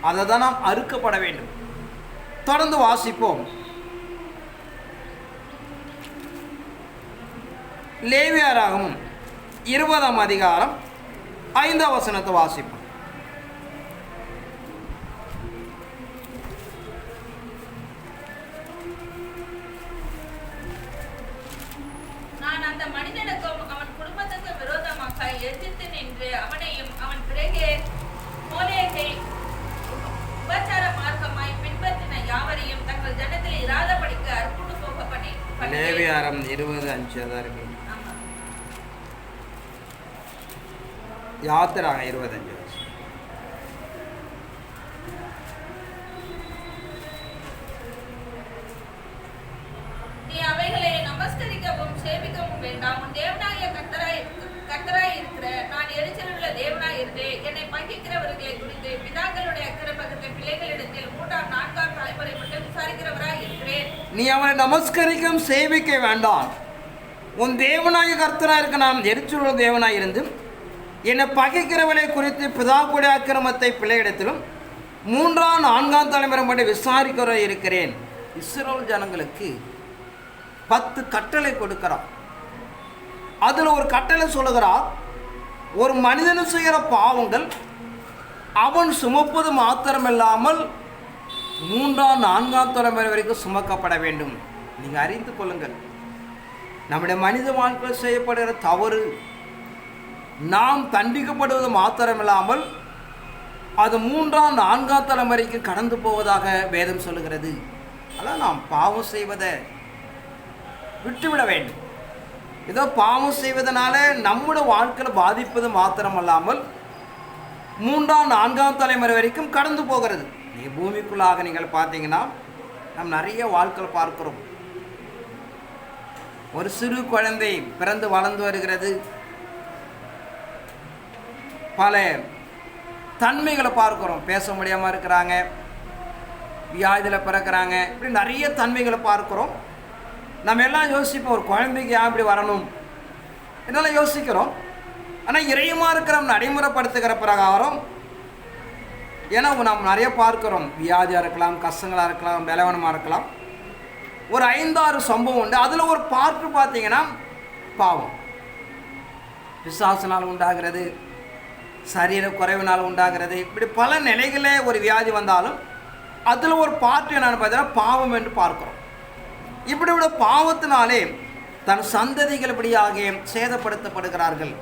அதை தான் நாம் அறுக்கப்பட வேண்டும். தொடர்ந்து வாசிப்போம். லேவியராகமம் 20ஆம் அதிகாரம் 5ஆம் வசனத்தை வாசிப்போம். நான் அந்த மனிதனுக்கும் அவன் குடும்பத்துக்கும் விரோதமாக எதிர்த்து நின்று அவனையும் அவன் பிறகே மோலேகை உபச்சார மார்க்கமாய் பின்பற்றின யாவரையும் தங்கள் ஜனத்தில் இராதபடிக்கு அற்புண்டு போக பண்ணி. லேவியராகமம் 20:5 தான் இருக்கு. யாத்திராகமம் 20:5. நீ அவைகளை நமஸ்கரிக்கவும் சேவிக்கவும் வேண்டாம். உன் தேவனாகிய கர்த்தராய் இருக்கிற நான் எரிச்சலுள்ள தேவனாய் இருந்து என்னை பகைக்கிறவர்களை குறித்து பிதாக்களுடைய அக்கிரமத்தை பிள்ளைகளிடத்தில் 3ஆம் 4ஆம் தலைமுறை மட்டும் விசாரிக்கிறவராய் இருக்கிறேன். நீ அவனை நமஸ்கரிக்கவும் சேவிக்க வேண்டாம். உன் தேவனாகிய கர்த்தராய் இருக்க நான் எரிச்சலுள்ள தேவனாய் இருந்து என்னை பகைக்கிறவர்களை குறித்து பிதாக்களுடைய அக்கிரமத்தை பிள்ளையிடத்திலும் 3ஆம் 4ஆம் தலைமுறை மட்டும் விசாரிக்கிற இருக்கிறேன். இஸ்ரவேல் ஜனங்களுக்கு 10 கட்டளை கொடுக்கிறார். அதில் ஒரு கட்டளை சொல்லுகிறார், ஒரு மனிதன் செய்கிற பாவங்கள் அவன் சுமப்பது மாத்திரமில்லாமல் 3ஆம் 4ஆம் தலைமுறை வரைக்கும் சுமக்கப்பட வேண்டும். நீங்கள் அறிந்து கொள்ளுங்கள், நம்முடைய மனித வாழ்க்கையில் செய்யப்படுகிற தவறு நாம் தண்டிக்கப்படுவது மாத்திரமில்லாமல் அது 3ஆம் 4ஆம் தலைமுறைக்கு கடந்து போவதாக வேதம் சொல்லுகிறது. அதான் நாம் பாவம் செய்வதை விட்டுவிட வேண்டும். ஏதோ பாவம் செய்வதனால நம்முடைய வாழ்க்கையில் பாதிப்பது மாத்திரமல்லாமல் 3ஆம் 4ஆம் தலைமுறை வரைக்கும் கடந்து போகிறது. நீங்கள் பூமிக்குள்ளாக நீங்கள் பார்த்தீங்கன்னா நாம் நிறைய வாழ்க்கையில் பார்க்கிறோம். ஒரு சிறு குழந்தை பிறந்து வளர்ந்து வருகிறது, பல தன்மைகளை பார்க்குறோம். பேச முடியாமல் இருக்கிறாங்க, வியாதியில் பிறக்கிறாங்க, இப்படி நிறைய தன்மைகளை பார்க்குறோம். நம்ம எல்லாம் யோசிப்போம், ஒரு குழந்தைக்கு ஏன் இப்படி வரணும் இதெல்லாம் யோசிக்கிறோம். ஆனால் இறையமாக இருக்கிற நடைமுறைப்படுத்துகிற பிரகாரம், ஏன்னா நாம் நிறைய பார்க்குறோம், வியாதியாக இருக்கலாம், கஷ்டங்களாக இருக்கலாம், பலவீனமாக இருக்கலாம். ஒரு 5-6 சம்பவம் உண்டு. அதில் ஒரு பார்ட்டு பார்த்தீங்கன்னா பாவம், பிசாசினால் உண்டாகிறது, சரீர குறைவினால் உண்டாகிறது, இப்படி பல நிலைகளில் ஒரு வியாதி வந்தாலும் அதில் ஒரு பார்ட்டு என்னென்னு பார்த்தீங்கன்னா பாவம் என்று பார்க்குறோம். இப்படி விட பாவத்தினாலே தன் சந்ததிகள் இப்படியாக சேதப்படுத்தப்படுகிறார்கள்.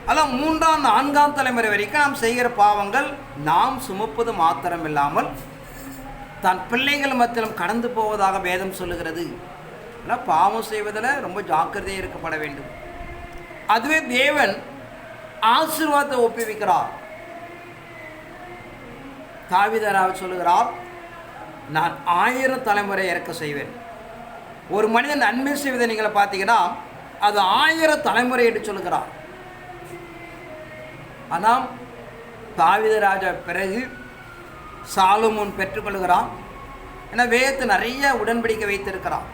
அதெல்லாம் 3ஆம் 4ஆம் தலைமுறை வரைக்கும் நாம் செய்கிற பாவங்கள் நாம் சுமப்பது மாத்திரமில்லாமல் தன் பிள்ளைகள் மத்தியிலும் கடந்து போவதாக வேதம் சொல்லுகிறது. ஆனால் பாவம் செய்வதில் ரொம்ப ஜாக்கிரதையாக இருக்கப்பட வேண்டும். அதுவே தேவன் ஆசீர்வாதத்தை ஒப்புவிக்கிறார். தாவீது சொல்லுகிறார், நான் 1000 தலைமுறை இறக்க செய்வேன். ஒரு மனிதன் நன்மை செய்வதை நீங்கள் பார்த்தீங்கன்னா அது 1000 தலைமுறை என்று சொல்லுகிறார். ஆனால் தாவீது ராஜா பிறகு சாலமோன் பெற்றுக்கொள்கிறான். ஏன்னா வேதத்தை நிறைய உடன்படிக்கை வைத்திருக்கிறான்.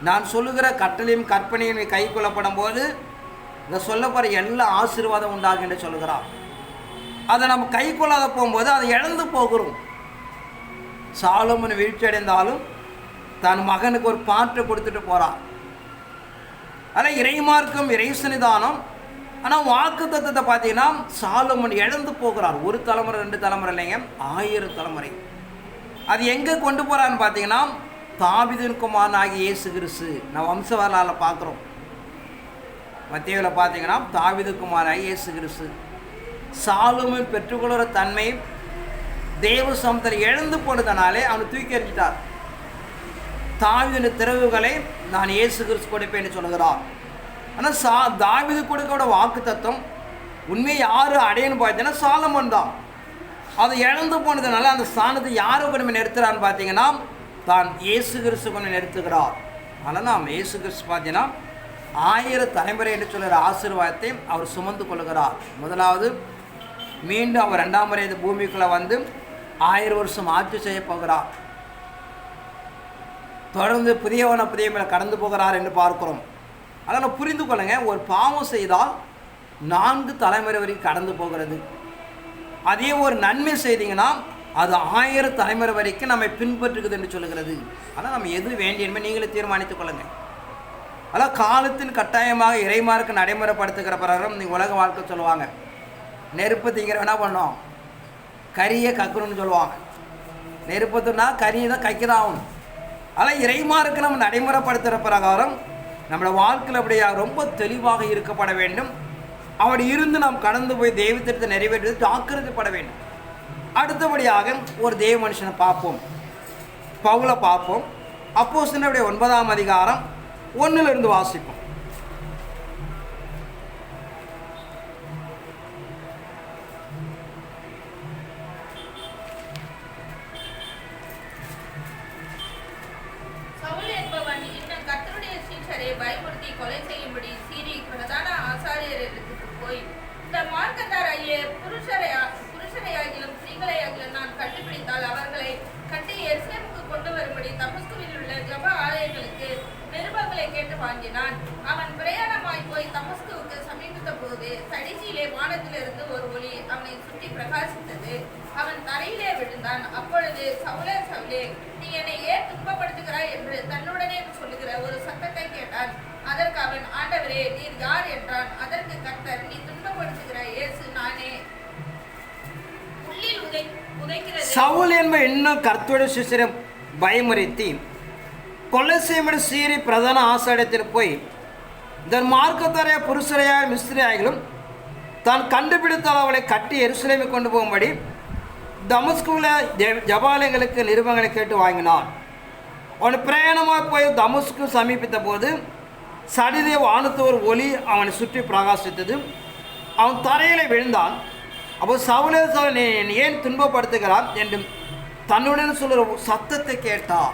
நான் சொல்லுகிற கட்டளையும் கற்பனையும் கை கொள்ளப்படும் போது இந்த சொல்லப்படுற எல்லா ஆசீர்வாதம் உண்டாகும் என்று சொல்லுகிறான். அதை நம்ம கை கொள்ளாத போகும்போது அதை இழந்து போகிறோம். சாலமோன் வீழ்ச்சி அடைந்தாலும் தன் மகனுக்கு ஒரு பாட்டை கொடுத்துட்டு போகிறான். ஆனால் இறைமார்க்கம் இறை சன்னிதானம். ஆனால் வாக்கு தத்துவத்தை பார்த்தீங்கன்னா சாலமோன் இழந்து போகிறார். 1 தலைமுறை 2 தலைமுறை இல்லைங்க, 1000 தலைமுறை. அது எங்கே கொண்டு போகிறான்னு பார்த்தீங்கன்னா தாவீதின் குமாரனாகிய இயேசு கிறிஸ்து. நான் வம்ச வரலாறுல பார்க்குறோம். மத்தேயுவில் பார்த்தீங்கன்னா தாவீது குமாரனாகிய இயேசு கிறிஸ்து. சாலமோன் பெற்றுக்கொள்கிற தன்மை தேவ சமூகத்தில் இழந்து போனதனாலே அவனை தூக்கி எறிஞ்சிட்டார். தாவீதின் திறவுகளை நான் இயேசு கிறிஸ்து கொடுப்பேன்னு சொல்லுகிறார். ஆனால் தாவீது கொடுக்க வாக்கு தத்துவம் உண்மையை யார் அடையன்னு பார்த்தீங்கன்னா சாலமோன் தான். அதை இழந்து போனதுனால அந்த ஸ்தானத்தை யாரை கொண்டு நிறுத்துறான்னு பார்த்தீங்கன்னா தான் இயேசு கிறிஸ்து கொண்டு நிறுத்துகிறார். ஆனால் நாம் இயேசு கிறிஸ்து பார்த்தீங்கன்னா 1000 தலைமுறை என்று சொல்கிற ஆசீர்வாதத்தை அவர் சுமந்து கொள்கிறார். முதலாவது மீண்டும் அவர் 2ஆம் முறை இந்த பூமிக்குள்ளே வந்து 1000 வருஷம் ஆட்சி செய்ய போகிறார். தொடர்ந்து புதியவனை கடந்து போகிறார் என்று பார்க்கிறோம். அதனால் புரிந்து கொள்ளுங்க, ஒரு பாவம் செய்தால் 4 தலைமுறை வரைக்கும் கடந்து போகிறது. அதே ஒரு நன்மை செய்தீங்கன்னா அது 1000 தலைமுறை வரைக்கும் நம்மை பின்பற்றுக்குது என்று சொல்லுகிறது. ஆனால் நம்ம எது வேண்டியமே நீங்களே தீர்மானித்துக் கொள்ளுங்கள். அதான் காலத்தின் கட்டாயமாக இறைமார்க்கு நடைமுறைப்படுத்துகிற பிரகாரம் நீங்கள் உலக வாழ்க்கை சொல்லுவாங்க. நெருப்பு திங்கிற என்ன பண்ணோம், கரியை கக்கணும்னு சொல்லுவாங்க. நெருப்பத்துனா கரியை தான் கைக்குதான் ஆகணும். அதனால் இறைமார்க்கு நம்ம நடைமுறைப்படுத்துகிற பிரகாரம் நம்மளோட வாழ்க்கையில் அப்படியே ரொம்ப தெளிவாக இருக்கப்பட வேண்டும். அப்படி இருந்து நாம் கடந்து போய் தெய்வத்திட்டத்தை நிறைவேற்றுவது ஜாக்கிரதைப்பட வேண்டும். அடுத்தபடியாக ஒரு தெய்வ மனுஷனை பார்ப்போம், பவுலை பார்ப்போம். அப்போஸ்தலர்களுடைய 9ஆம் அதிகாரம் 1 வாசிப்போம். சவுல் என்பவன் இன்னும் கர்த்தருடைய சீஷரை பயமுறுத்தி கொலை செய்யும்படி சீரி பிரதான ஆசாரியருக்கு போய், இந்த மார்க்கத்தாராகிய புருஷரையாகிலும் ஸ்திரீகளையாகிலும் நான் கண்டுபிடித்தால் அவர்களை கட்டி எருசலேமுக்கு கொண்டு வரும்படி தமஸ்குவில் உள்ள ஜெப ஆலயங்களுக்கு நிருபங்களை கேட்டு வாங்கினான். அவன் பிரயாணமாய் போய் தமஸ்குவுக்கு சமீபித்த போது தடிச்சியிலே வானத்திலிருந்து ஒரு ஒளி அவனை சுற்றி பிரகாசித்தது. அவன் தரையிலே விழுந்தான். அப்பொழுது சவுலே, சவுலே, நீ என்னை ஏன் துன்பப்படுத்துகிறாய் என்று தன்னுடனே சொல்லுகிற ஒரு சத்தத்தை கேட்டான். அதற்கு அவன், ஆண்டவரே, நீர் யார் என்றான். அதற்கு கர்த்தர், நீ துன்பப்படுத்துகிற இயேசு நானே. உள்ளில் உதைக்கிறது. சவுல் என்ப இன்னும் கர்த்தருடைய சிஷ்யரை பயமுறுத்தி கொலை செய்யும்படி சீரி பிரதான ஆசாரியத்தில் போய் தன் மார்க்கத்தாரைய புருஷரையாக மிஸ்திரியாகிலும் தான் கண்டுபிடித்தால் அவளை கட்டி எருசலேமை கொண்டு போகும்படி தமஸ்குவில் ஜபாலயங்களுக்கு நிருபங்களை கேட்டு வாங்கினான். அவன் பிரயாணமாக போய் தமஸ்கு சமீபித்த போது சடிதே வானத்து ஒரு ஒளி அவனை சுற்றி பிரகாசித்தது. அவன் தரையில் விழுந்தான். அப்போ சவுலே, சவுலே, நீ ஏன் துன்பப்படுத்துகிறான் என்று தன்னுடன் சொல்கிற சத்தத்தை கேட்டான்.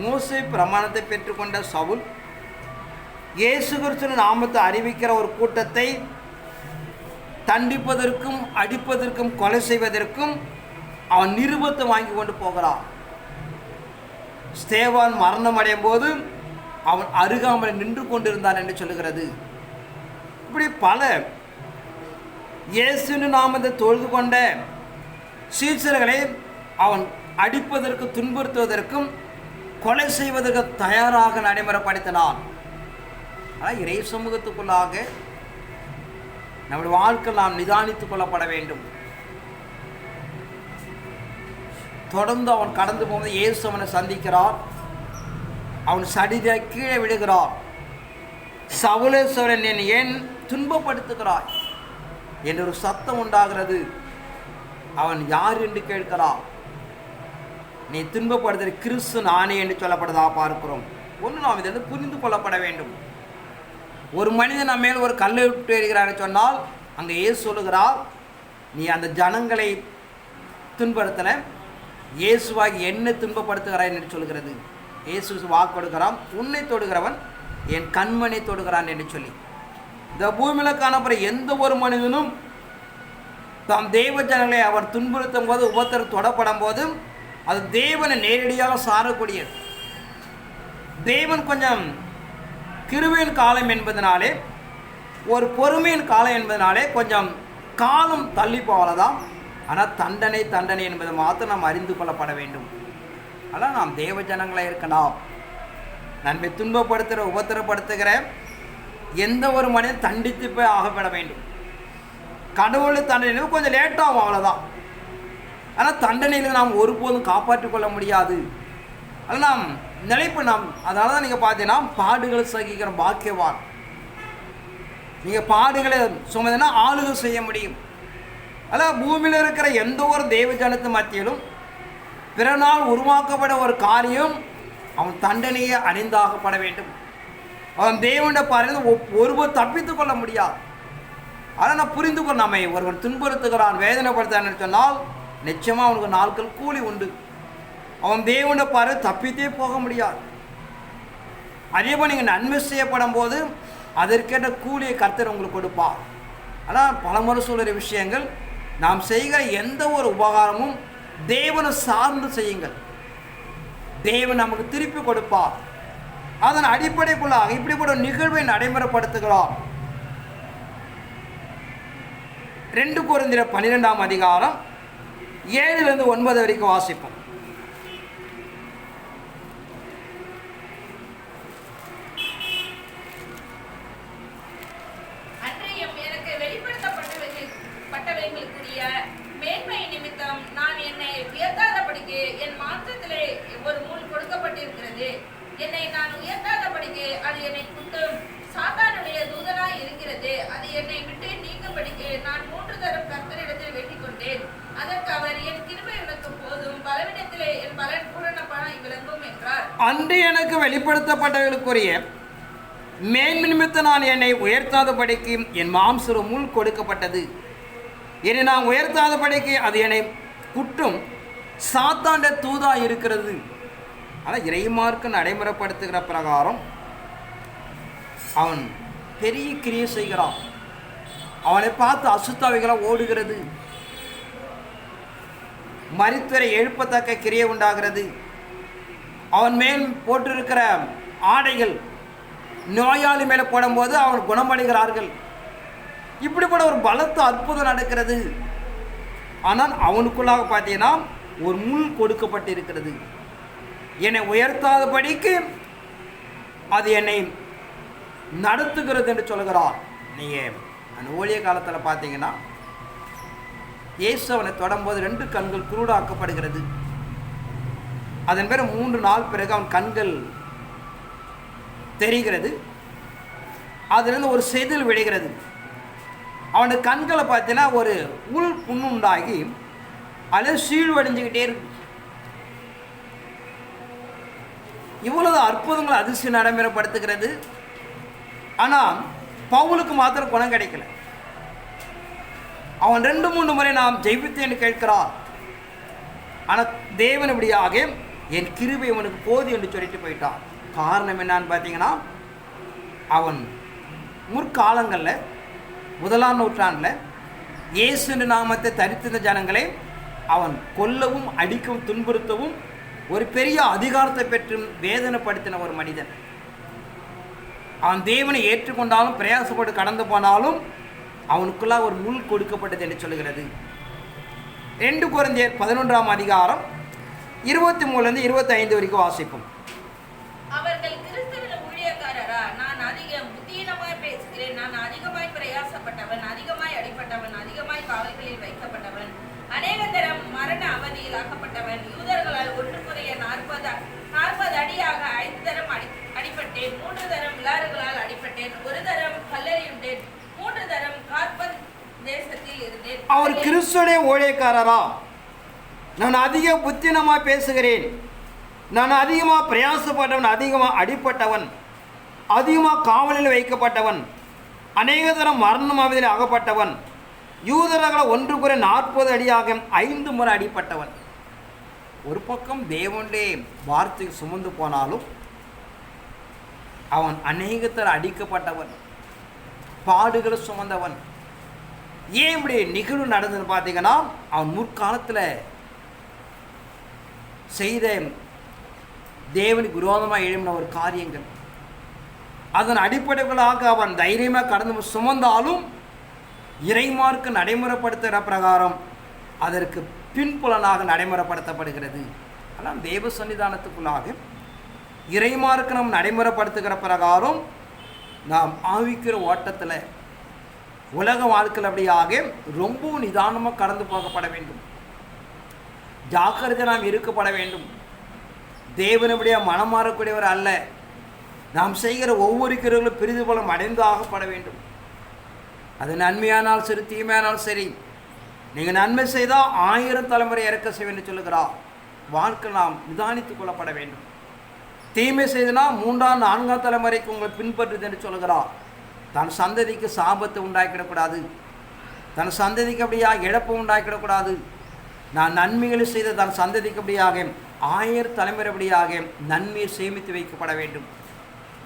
மோசே பிரமாணத்தை பெற்றுக்கொண்ட சவுல் இயேசு கிறிஸ்துவின் நாமத்தை அறிவிக்கிற ஒரு கூட்டத்தை தண்டிப்பதற்கும் அடிப்பதற்கும் கொலை செய்வதற்கும் அவன் நிருபத்தை வாங்கி கொண்டு போகிறான். ஸ்தேவான் மரணம் அடையும் போது அவன் அருகாமல் நின்று கொண்டிருந்தான் என்று சொல்லுகிறது. இப்படி பல இயேசுவின் நாமத்தை தொழுது கொண்ட சீஷர்களை அவன் அடிப்பதற்கு, துன்புறுத்துவதற்கும், கொலை செய்வதற்கு தயாராக நடைமுறைப்படுத்தினான். ஆனால் இறை சமூகத்துக்குள்ளாக நம்முடைய வாழ்க்கை நாம் நிதானித்துக் கொள்ளப்பட வேண்டும். தொடர்ந்து அவன் கடந்து போகும்போது இயேசு அவனை சந்திக்கிறார். அவன் சடிதை கீழே விடுகிறார். சவுலே, சவுலே, நீ ஏன் துன்பப்படுத்துகிறாய் என்று ஒரு சத்தம் உண்டாகிறது. அவன் யார் என்று கேட்கிறான். நீ துன்பப்படுத்துகிற கிறிஸ்து நானே என்று சொல்லப்படுதா பார்க்கிறோம். ஒன்று நாம் இதில் புரிந்து கொள்ளப்பட வேண்டும். ஒரு மனிதன் நம்ம மேல் ஒரு கல்லை விட்டு எறிகிறான்னு சொன்னால் அங்கே இயேசு சொல்லுகிறார், நீ அந்த ஜனங்களை துன்பப்படுத்தலை, இயேசுவாகி என்னை துன்பப்படுத்துகிறாய் என்று சொல்கிறது. இயேசு வாக்கு கொடுக்கிறான், உன்னை தொடுகிறவன் என் கண்மனை தொடுகிறான் என்று சொல்லி. இந்த பூமியில் காணப்படுற எந்த ஒரு மனிதனும் தாம் தெய்வ ஜனங்களை அவர் துன்புறுத்தும் போது, உபத்திரம் தொடப்படும் போது அது தேவனை நேரடியாக சாரக்கூடியது. தேவன் கொஞ்சம் கிருபையின் காலம் என்பதனாலே, ஒரு பொறுமையின் காலம் என்பதனாலே கொஞ்சம் காலம் தள்ளி போகலதான். ஆனால் தண்டனை தண்டனை என்பதை மாத்திரம் நாம் அறிந்து கொள்ளப்பட வேண்டும். ஆனால் நாம் தேவ ஜனங்களாக இருக்கலாம். நன்மை துன்பப்படுத்துகிற, உபத்திரப்படுத்துகிற எந்த ஒரு மனிதன் தண்டித்து போய் ஆகப்பட வேண்டும். கடவுளை தண்டனை கொஞ்சம் லேட்டாகும், அவ்வளோதான். ஆனால் தண்டனையில் நாம் ஒருபோதும் காப்பாற்றிக் கொள்ள முடியாது. ஆனால் நாம் நிலைப்பு அதனால தான் நீங்கள் பார்த்தீங்கன்னா பாடுகளை சகிக்கிற பாக்கியவான். நீங்கள் பாடுகளை சுமதுன்னா ஆளுகள் செய்ய முடியும். அதான் பூமியில் இருக்கிற எந்த ஒரு தெய்வ ஜனத்து மத்தியிலும் பிறனால் உருவாக்கப்பட ஒரு காரியம் அவன் தண்டனையை அணிந்தாகப்பட வேண்டும். அவன் தேவனுடைய பாருங்க ஒருவர் தப்பித்து கொள்ள முடியாது. ஆனால் நான் புரிந்து கொள்ள, நம்மை ஒருவன் துன்புறுத்துகிறான், வேதனைப்படுத்தான்னு சொன்னால் நிச்சயமாக அவனுக்கு நாட்கள் கூலி உண்டு. அவன் தேவனுடைய பாரு தப்பித்தே போக முடியாது. அதேபோல் நீங்கள் நன்மை செய்யப்படும் போது அதற்கேற்ற கூலியை கர்த்தர் உங்களுக்கு கொடுப்பார். ஆனால் பலமுறை சொல்கிற விஷயங்கள், நாம் செய்கிற எந்த ஒரு உபகாரமும் தேவனை சார்ந்து செய்யுங்கள், தேவன் நமக்கு திருப்பி கொடுப்பார். அதன் அடிப்படைக்குள்ளாக இப்படிப்பட்ட நிகழ்வை நடைமுறைப்படுத்துகிறோம். 2 கொரிந்தியர் 12ஆம் அதிகாரம் 7 - 9 வரைக்கும் வாசிப்போம். எனக்கு வெளிப்படுத்தப்பட்டவைகளுக்குரிய மேன்மை நிமித்தம் நான் என்னை உயர்த்தாதபடிக்கு என் மாம்சத்திலே ஒரு முள் கொடுக்கப்பட்டிருக்கிறது. என்னை நான் உயர்த்தாதபடிக்கு அது என்னை குட்டும் சாத்தானுடைய தூதனாய் இருக்கிறது. அது என்னை விட்டு நீங்கும்படிக்கு நான் 3 தரம் கர்த்தரிடத்தில் வேண்டிக் கொண்டேன். அதற்கு அவர், என் கிருபை உனக்கு போதும், பலவீனத்திலே என் பலன் பூரணமாய் விளங்கும் என்றார். அன்று எனக்கு வெளிப்படுத்தப்பட்டவர்களுக்குரிய மேன்மை நிமித்தம் நான் என்னை உயர்த்தாதபடிக்கு என் மாம்ச முள் கொடுக்கப்பட்டது. என்னை நான் உயர்த்தாதபடிக்கு அது என்னை குட்டும் சாத்தாண்ட தூதா இருக்கிறது. ஆனால் இறைமார்க்கு நடைமுறைப்படுத்துகிற பிரகாரம் அவன் பெரிய கிரியை செய்கிறான். அவனை பார்த்து அசுத்தாவிகளாக ஓடுகிறது, மரித்தரை எழுப்பத்தக்க கிரியை உண்டாகிறது. அவன் மேல் போட்டிருக்கிற ஆடைகள் நோயாளி மேலே போடும்போது அவன் குணமடைகிறார்கள். இப்படிப்பட்ட ஒரு பலத்த அற்புதம் நடக்கிறது. ஆனால் அவனுக்குள்ளாக பார்த்தீங்கன்னா ஒரு முள் கொடுக்கப்பட்டிருக்கிறது. என்னை உயர்த்தாதபடிக்கு அது என்னை நடத்துகிறது என்று சொல்கிறார். நீங்கள் அந்த ஊழிய காலத்தில் பார்த்தீங்கன்னா இயேசு அவனை தொடரும்போது 2 கண்கள் குருடாக்கப்படுகிறது. அதன் பிறகு 3 நாள் பிறகு அவன் கண்கள் தெரிகிறது. அதிலிருந்து ஒரு செதில் விடுகிறது. அவனுடைய கண்களை பார்த்தீங்கன்னா ஒரு உள் புண்ணுண்டாகி அதில் சீழ்வடைஞ்சுக்கிட்டே இருக்கு. இவ்வளவு அற்புதங்கள் அதிர்ச்சி நடைமுறைப்படுத்துகிறது. ஆனால் பவுலுக்கு மாத்திரம் குணம் கிடைக்கல. அவன் 2-3 முறை நாம் ஜெயித்தேன்னு கேட்கிறான். ஆனால் தேவன் இப்படியாக என் கிருபை அவனுக்கு போது என்று சொல்லிட்டு போயிட்டான். காரணம் என்னான்னு பார்த்தீங்கன்னா, அவன் முற்காலங்களில் 1ஆம் நூற்றாண்டில் இயேசு நாமத்தை தரித்திருந்த ஜனங்களை அவன் கொல்லவும் அடிக்கவும் துன்புறுத்தவும் ஒரு பெரிய அதிகாரத்தை பெற்று வேதனைப்படுத்தின ஒரு மனிதன். அவன் தேவனை ஏற்றுக்கொண்டாலும் பிரயாசப்பட்டு கடந்து போனாலும் அவனுக்குள்ளாக ஒரு முள் கொடுக்கப்பட்டது என்று சொல்கிறது. 2 கொரிந்தியர் 11ஆம் அதிகாரம் 23 - 25 வரைக்கும் வாசிப்போம். அவர்கள் கிறிஸ்துவின் ஊழியக்காரரா? நான் அதிகம் புத்தியீனமாய் பேசுகிறேன். நான் அதிகமாய் பிரயாசப்பட்டவன், அதிகமாய் அடிப்பட்டவன், அதிகமாய் காவல்களில் வைக்கப்பட்டவன், அநேக தரம் மரண அவதியில் ஆக்கப்பட்டவன். யூதர்களால் ஒன்று குறைய 40 அடியாக 5 தரம் அடிப்பட்டேன். 3 தரம் விலாறுகளால் அடிப்பட்டேன். 1 தரம் கல்லெறியுண்டேன். 3 தரம் கார்பன் தேசத்தில் இருந்தேன். அவர் கிறிஸ்துடைய ஊழியக்காரரா? நான் அதிக புத்தினமாக பேசுகிறேன். நான் அதிகமாக பிரயாசப்பட்டவன், அதிகமாக அடிப்பட்டவன், அதிகமாக காவலில் வைக்கப்பட்டவன், அநேக தரம் மரணம் அவதியில் ஆகப்பட்டவன், யூதர்களை ஒன்று குறை 40 அடியாக 5 முறை அடிப்பட்டவன். ஒரு பக்கம் தேவனுடைய வார்த்தை சுமந்து போனாலும் அவன் அநேகத்தர் அடிக்கப்பட்டவன், பாடுகளை சுமந்தவன். ஏன் இப்படி நிகழ்வு நடந்ததுன்னு பார்த்தீங்கன்னா, அவன் முற்காலத்தில் செய்த தேவனுக்கு விரோதமாக எழுப்பின ஒரு காரியங்கள், அதன் அடிப்படைகளாக அவன் தைரியமாக கடந்து சுமந்தாலும் இறைமார்க்கு நடைமுறைப்படுத்துகிற பிரகாரம் அதற்கு பின்புலனாக நடைமுறைப்படுத்தப்படுகிறது. ஆனால் தேவ சன்னிதானத்துக்குள்ளாக இறைமார்க்கு நாம் நடைமுறைப்படுத்துகிற பிரகாரம் நாம் ஆவிக்கிற ஓட்டத்தில் உலக வாழ்க்கையில் அப்படியாக ரொம்பவும் நிதானமாக கடந்து போகப்பட வேண்டும். ஜாக்கிரதை நாம் இருக்கப்பட வேண்டும். தேவனுடைய மனம் மாறக்கூடியவர் அல்ல. நாம் செய்கிற ஒவ்வொரு கிரியைகளும் பிரிதுபலம் அடைந்து ஆகப்பட வேண்டும். அது நன்மையானால் சரி, தீமையானாலும் சரி. நீங்கள் நன்மை செய்தால் 1000 தலைமுறை இறக்க செய்ய என்று சொல்லுகிறார். வாழ்க்கை நாம் நிதானித்துக் கொள்ளப்பட வேண்டும். தீமை செய்தனா 3ஆம் 4ஆம் தலைமுறைக்கு உங்களை பின்பற்றுது என்று சொல்லுகிறார். தன் சந்ததிக்கு சாபத்தை உண்டாக்கிடக்கூடாது. தன் சந்ததிக்கு அப்படியாக இழப்பு உண்டாக்கிடக்கூடாது. நான் நன்மைகளை செய்த தன் சந்ததிக்கு அப்படியாக 1000 தலைமுறை அப்படியாக நன்மையை சேமித்து வைக்கப்பட வேண்டும்.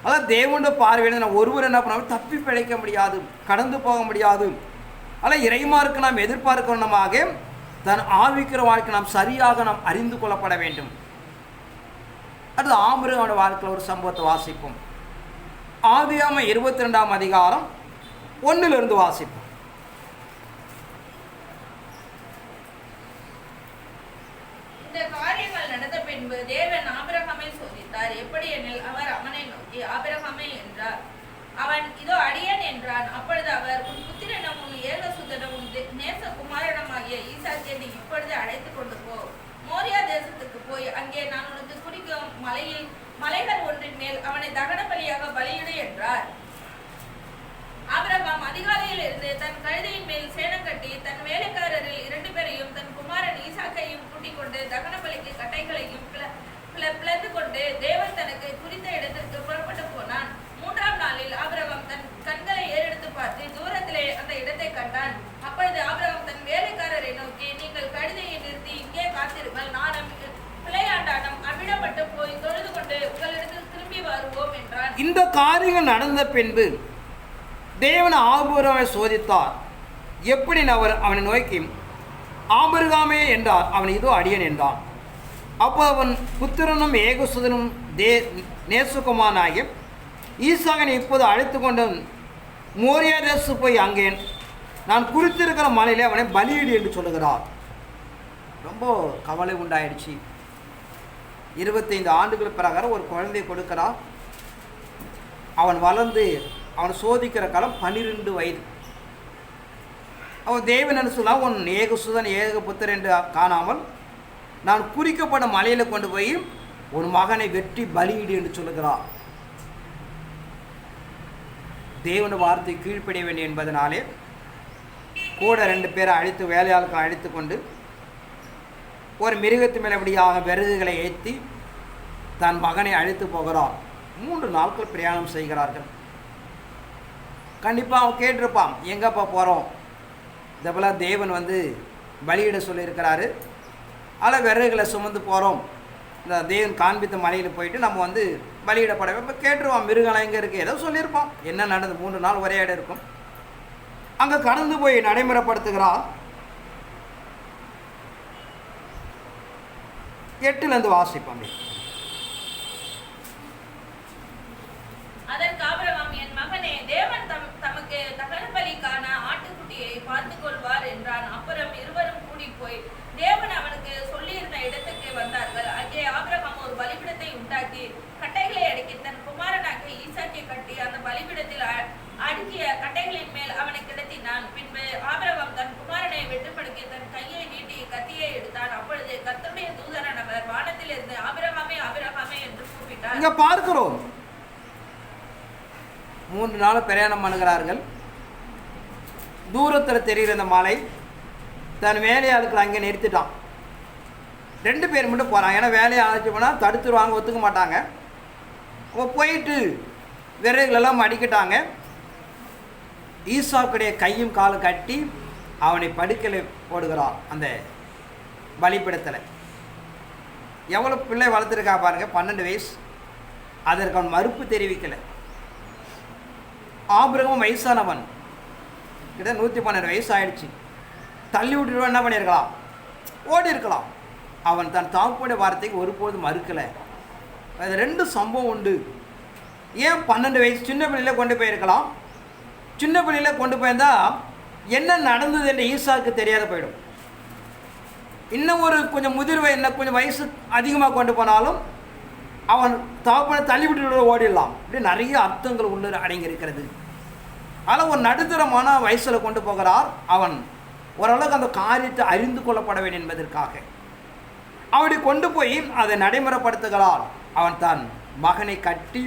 அதான் தேவனுடைய பார்வையில் நான் ஒருவர் என்ன பண்ணாலும் தப்பி பிழைக்க முடியாது, கடந்து போக முடியாது. ஆனால் இறைமார்க்கு நாம் எதிர்பார்க்கிறோமாக தன் ஆவிக்கிற வாழ்க்கை நாம் சரியாக நாம் அறிந்து கொள்ளப்பட வேண்டும். அடுத்து ஆபிரகாமுடைய வாழ்க்கையில் ஒரு சம்பவத்தை வாசிப்போம். ஆதியாகமம் 22ஆம் அதிகாரம் 1 வாசிப்போம். இந்த காரியங்கள் நடந்த பின்பு தேவன் ஆபிரகாமை சோதித்தார். எப்படி எனில், அவர் அவனை நோக்கி, ஆபிரகாமே என்றார். அவன், இதோ அடியேன் என்றான். அப்பொழுது அவர், உன் புத்திரனும் உன் ஏகசுதனும் உன் நேசகுமாரனுமாகிய ஈசாக்கை நீ இப்பொழுது அழைத்துக் கொண்டு போ. மோரியா தேசத்துக்கு போய் அங்கே நான் உனக்கு குறிக்கும் மலைகள் ஒன்றின் மேல் அவனை தகன பலியாக பலியிடு என்றார். ஆபிரகாம் அதிகாலையில் இருந்து தன் கழுதையின் மேல் சேணம் கட்டி தன் வேலைக்காரரில் 2 பேரையும் தன் குமாரன் ஈசாக்கையும் கூட்டிக் கொண்டு தகன பலிக்கு கட்டைகளையும் பிளந்து கொண்டு தேவன் தனக்கு குறித்த இடத்திற்கு புறப்பட்டு போனான். 3ஆம் நாளில் ஆபிரகாம் தன் கண்களை ஏறெடுத்து பார்த்து தூரத்திலே அந்த இடத்தை கண்டான். அப்பொழுது ஆபிரகாம் தன் வேலைக்காரரை நோக்கி, நீங்கள் கழுதையை நிறுத்தி இங்கே காத்திருங்கள், நானும் பிள்ளையாண்டானம் அவ்விடப்பட்டு போய் தொழுது கொண்டு உங்களிடத்தில் திரும்பி வருவோம் என்றான். இந்த காரியங்கள் நடந்த பின்பு தேவன் ஆபிரகாமை சோதித்தார். எப்படி அவனை நோக்கி, ஆபிரகாமே என்றார். அவன், இதோ அடியேன் என்றான். அப்போ அவன் புத்திரனும் ஏகசுதனும் நேசகுமாரனாகிய ஈசாக்கனை இப்போது அழைத்து கொண்டு மோரியா தேசத்துக்கு போய் அங்கே நான் குறித்திருக்கிற மலையிலே அவனை பலியிடு என்று சொல்லுகிறார். ரொம்ப கவலை உண்டாயிடுச்சு. 25 ஆண்டுகள் பிரகாரம் ஒரு குழந்தையை கொடுக்கிறார். அவன் வளர்ந்து அவனை சோதிக்கிற காலம் 12 வயது. அவன் தேவன் என்ன சொன்னால், உன் ஏகசுதன் ஏகபுத்திரன் என்று காணாமல் நான் குறிக்கப்பட்ட மலையில் கொண்டு போய் ஒரு மகனை வெட்டி பலியிடு என்று சொல்லுகிறார். தேவன வார்த்தை கீழ்ப்படிய வேண்டும் என்பதனாலே கூட 2 பேரை அழைத்து, வேலையாட்களை அழைத்து கொண்டு ஒரு மிருகத்து மேலபடியாக விறகுகளை ஏற்றி தன் மகனை அழைத்து போகிறான். 3 நாட்கள் பிரயாணம் செய்கிறார்கள். கண்டிப்பாக அவன் கேட்டிருப்பான், எங்கப்பா போகிறோம், இதெல்லாம் தேவன் பலியிட சொல்லியிருக்கிறாரு, அதில் விறகுகளை சுமந்து போகிறோம், இந்த தேவன் காண்பித்த மலையில் போயிட்டு நம்ம பலியிடப்பட இப்போ கேட்டுருவான். மிருகலாம் எங்கே இருக்குது ஏதோ சொல்லியிருப்பான். என்ன நடந்து 3 நாள் ஒரே இடம் இருக்கும். அங்கே கடந்து போய் நடைமுறைப்படுத்துகிறான். 8 வாசிப்பாங்க. அதற்கு ஆபிரகாம், என் மகனே, தேவன் தமக்கு தகன பலிக்கான ஆட்டுக்குட்டியை பார்த்துக் கொள்வார் என்றான். அப்புறம் இருவரும் கூடி போய் தேவன் அவனுக்கு சொல்லியிருந்த இடத்துக்கு வந்தார்கள். அங்கே ஆபிரகாம் ஒரு பலிபீடத்தை உண்டாக்கி கட்டைகளை அடுக்கி தன் குமாரனாகிய ஈசாக்கை கட்டி அந்த பலிபீடத்தில் அடுக்கிய கட்டைகளின் மேல் அவனை கிடத்தினான். பின்பு ஆபிரகாம் தன் குமாரனை வெட்டுப்படுக்கி தன் கையை நீட்டி கத்தியை எடுத்தான். அப்பொழுது கர்த்தருடைய தூதனானவர் வானத்தில் இருந்து, ஆபிரகாமே, ஆபிரகாமே என்று கூப்பிட்டார். இங்க பார்க்கிறோம், 3 நாள் பிரயாணம் பண்ணுகிறார்கள். தூரத்தில் தெரிகிற இந்த மலை தன் வேலையாளுக்களை அங்கே நிறுத்திட்டான். 2 பேர் மட்டும் போகிறாங்க. ஏன்னா வேலையை அழைச்சி போனால் தடுத்துருவாங்க, ஒத்துக்க மாட்டாங்க. அப்போ போயிட்டு விறகுகளெல்லாம் அடிக்கிட்டாங்க. ஈசாக்குடைய கையும் காலும் கட்டி அவனை படுக்கையில் போடுகிறான். அந்த பலிப்பிடத்தில் எவ்வளோ பிள்ளை வளர்த்துருக்கா பாருங்க, 12 வயசு. அதற்கு அவன் மறுப்பு தெரிவிக்கலை. ஆபிரகாம் வயசானவன், கிட்ட 112 வயசு ஆயிடுச்சு. தள்ளி விட்டுருவா என்ன பண்ணியிருக்கலாம், ஓடி இருக்கலாம். அவன் தன் தாப்புடைய வார்த்தைக்கு ஒருபோதும் மறுக்கலை. அது 2 சம்பவம் உண்டு. ஏன் 12 வயசு சின்ன பிள்ளையில் கொண்டு போயிருக்கலாம். சின்ன பிள்ளையில் கொண்டு போயிருந்தால் என்ன நடந்தது என்று ஈசாக்கு தெரியாத போயிடும். இன்னும் ஒரு கொஞ்சம் முதிர்வை, என்ன கொஞ்சம் வயசு அதிகமாக கொண்டு போனாலும் அவன் தகப்பனை தள்ளி விட்டு ஓடிடலாம். இப்படி நிறைய அர்த்தங்கள் உள்ள அடங்கி இருக்கிறது. அதில் ஒரு நடுத்தரமான வயசில் கொண்டு போகிறார். அவன் ஓரளவுக்கு அந்த காரியத்தை அறிந்து கொள்ளப்பட வேண்டும் என்பதற்காக அப்படி கொண்டு போய் அதை நடைமுறைப்படுத்துகிறான். அவன் தன் மகனை கட்டி